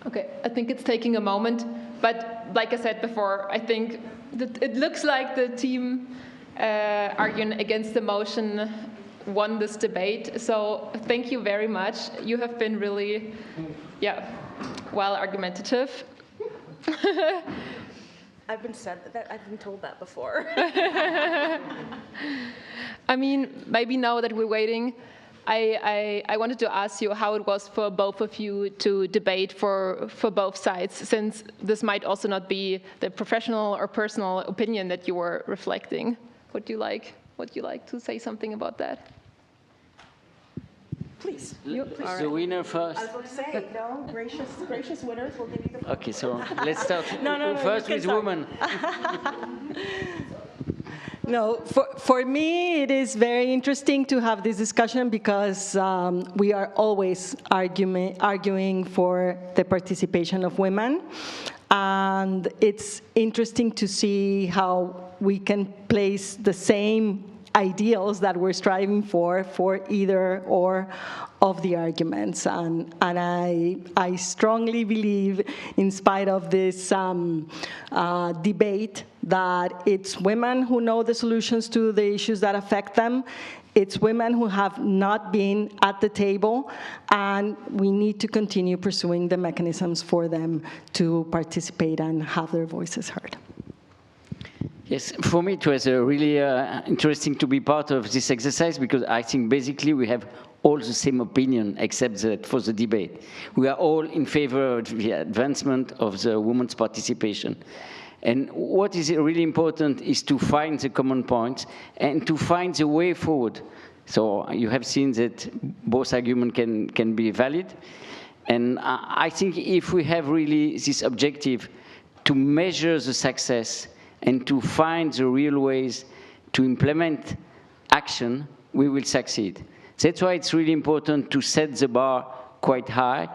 Okay, I think it's taking a moment, but like I said before, I think that it looks like the team arguing against the motion won this debate. So thank you very much. You have been really, well argumentative. I've been told that before. I mean, maybe now that we're waiting, I wanted to ask you how it was for both of you to debate for both sides, since this might also not be the professional or personal opinion that you were reflecting. Would you like to say something about that? Please. Please. The winner first. I was going to say, no, gracious winners will give you the floor. Okay, so let's start No, first with women. No, for me, it is very interesting to have this discussion because we are always arguing for the participation of women. And it's interesting to see how we can place the same ideals that we're striving for either or of the arguments. And I strongly believe, in spite of this debate, that it's women who know the solutions to the issues that affect them. It's women who have not been at the table, and we need to continue pursuing the mechanisms for them to participate and have their voices heard. Yes, for me it was really interesting to be part of this exercise, because I think basically we have all the same opinion, except that for the debate. We are all in favor of the advancement of the women's participation. And what is really important is to find the common points and to find the way forward. So you have seen that both arguments can be valid. And I think if we have really this objective to measure the success and to find the real ways to implement action, we will succeed. That's why it's really important to set the bar quite high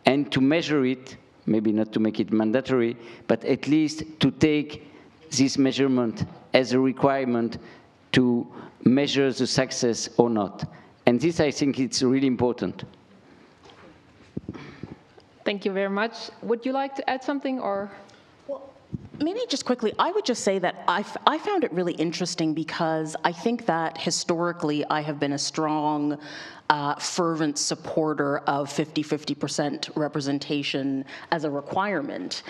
and to measure it, maybe not to make it mandatory, but at least to take this measurement as a requirement to measure the success or not. And this, I think, it's really important. Thank you very much. Would you like to add something, or? Maybe just quickly, I would just say that I found it really interesting because I think that historically I have been a strong, fervent supporter of 50% representation as a requirement.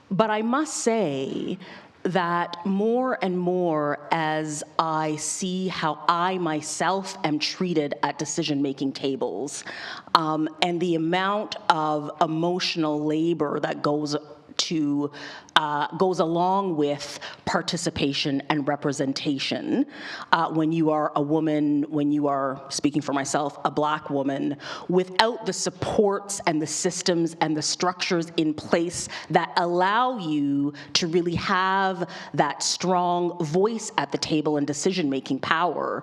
But I must say that more and more as I see how I myself am treated at decision-making tables, and the amount of emotional labor that goes along with participation and representation when you are a woman, when you are, speaking for myself, a Black woman, without the supports and the systems and the structures in place that allow you to really have that strong voice at the table and decision-making power.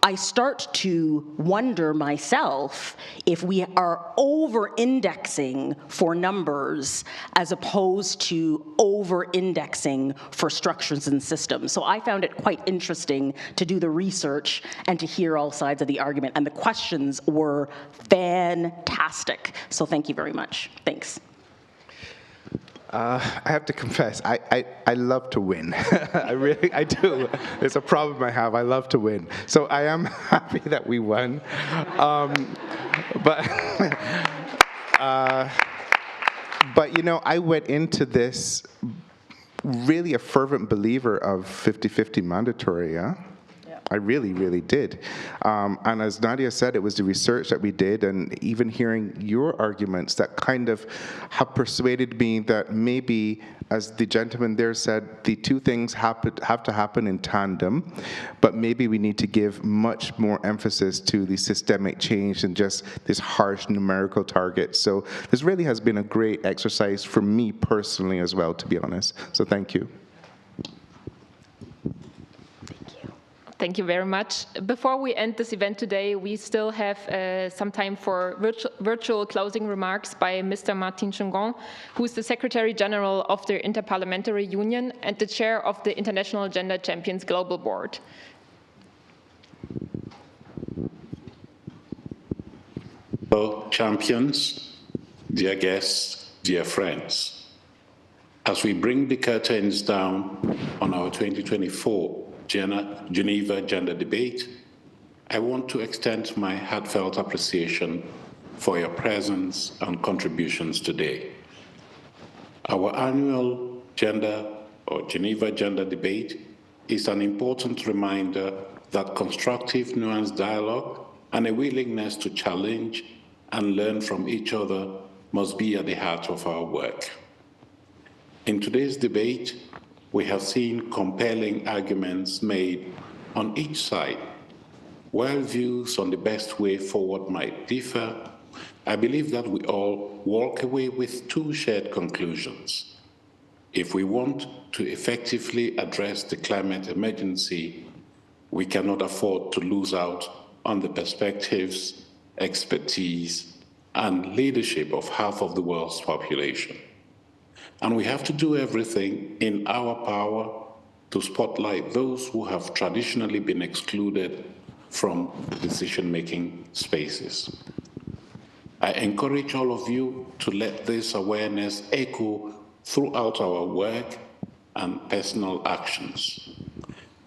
I start to wonder myself if we are over-indexing for numbers as opposed to over-indexing for structures and systems. So I found it quite interesting to do the research and to hear all sides of the argument, and the questions were fantastic. So thank you very much. Thanks. I have to confess, I love to win. I do. It's a problem I have. I love to win. So I am happy that we won. But But, you know, I went into this really a fervent believer of 50-50 mandatory, yeah? I really, really did. And as Nadia said, it was the research that we did, and even hearing your arguments that kind of have persuaded me that maybe, as the gentleman there said, the two things have to happen in tandem, but maybe we need to give much more emphasis to the systemic change than just this harsh numerical target. So this really has been a great exercise for me personally as well, to be honest. So thank you. Thank you very much. Before we end this event today, we still have some time for virtual closing remarks by Mr. Martin Chingon, who is the Secretary General of the Interparliamentary Union and the Chair of the International Gender Champions Global Board. Hello, champions, dear guests, dear friends. As we bring the curtains down on our 2024 Geneva Gender Debate, I want to extend my heartfelt appreciation for your presence and contributions today. Our annual Geneva Gender Debate is an important reminder that constructive, nuanced dialogue and a willingness to challenge and learn from each other must be at the heart of our work. In today's debate, we have seen compelling arguments made on each side. While views on the best way forward might differ, I believe that we all walk away with two shared conclusions. If we want to effectively address the climate emergency, we cannot afford to lose out on the perspectives, expertise, and leadership of half of the world's population. And we have to do everything in our power to spotlight those who have traditionally been excluded from decision-making spaces. I encourage all of you to let this awareness echo throughout our work and personal actions,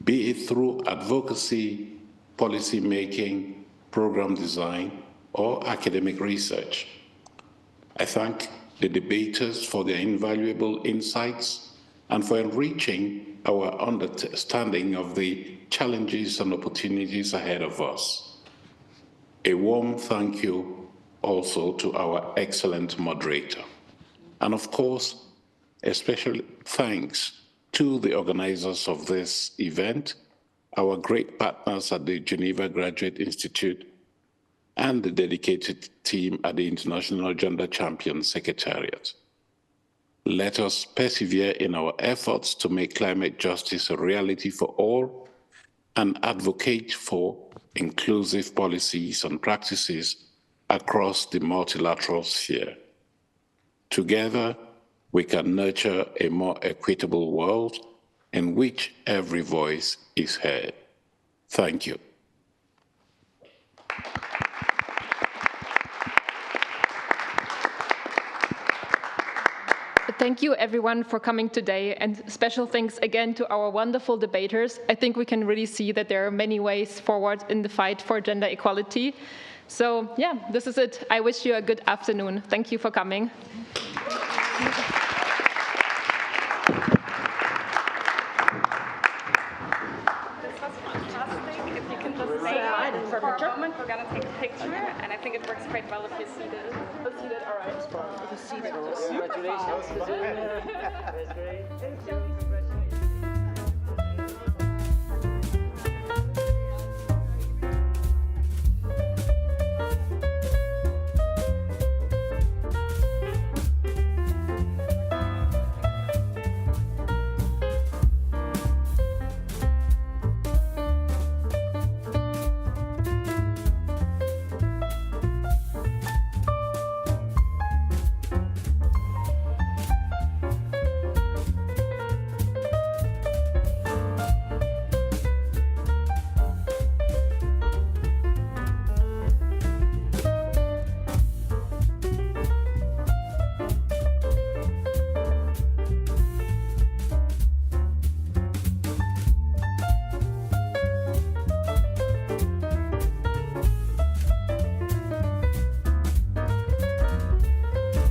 be it through advocacy, policy making, program design, or academic research. I thank the debaters for their invaluable insights and for enriching our understanding of the challenges and opportunities ahead of us. A warm thank you also to our excellent moderator. And of course, a special thanks to the organizers of this event, our great partners at the Geneva Graduate Institute, and the dedicated team at the International Gender Champions Secretariat. Let us persevere in our efforts to make climate justice a reality for all and advocate for inclusive policies and practices across the multilateral sphere. Together, we can nurture a more equitable world in which every voice is heard. Thank you. Thank you everyone for coming today, and special thanks again to our wonderful debaters. I think we can really see that there are many ways forward in the fight for gender equality. So yeah, this is it. I wish you a good afternoon. Thank you for coming. For a moment, we're going to take a picture, and I think it works quite well if you're seated. All right. If you're seated. Congratulations. That's great. Thank you.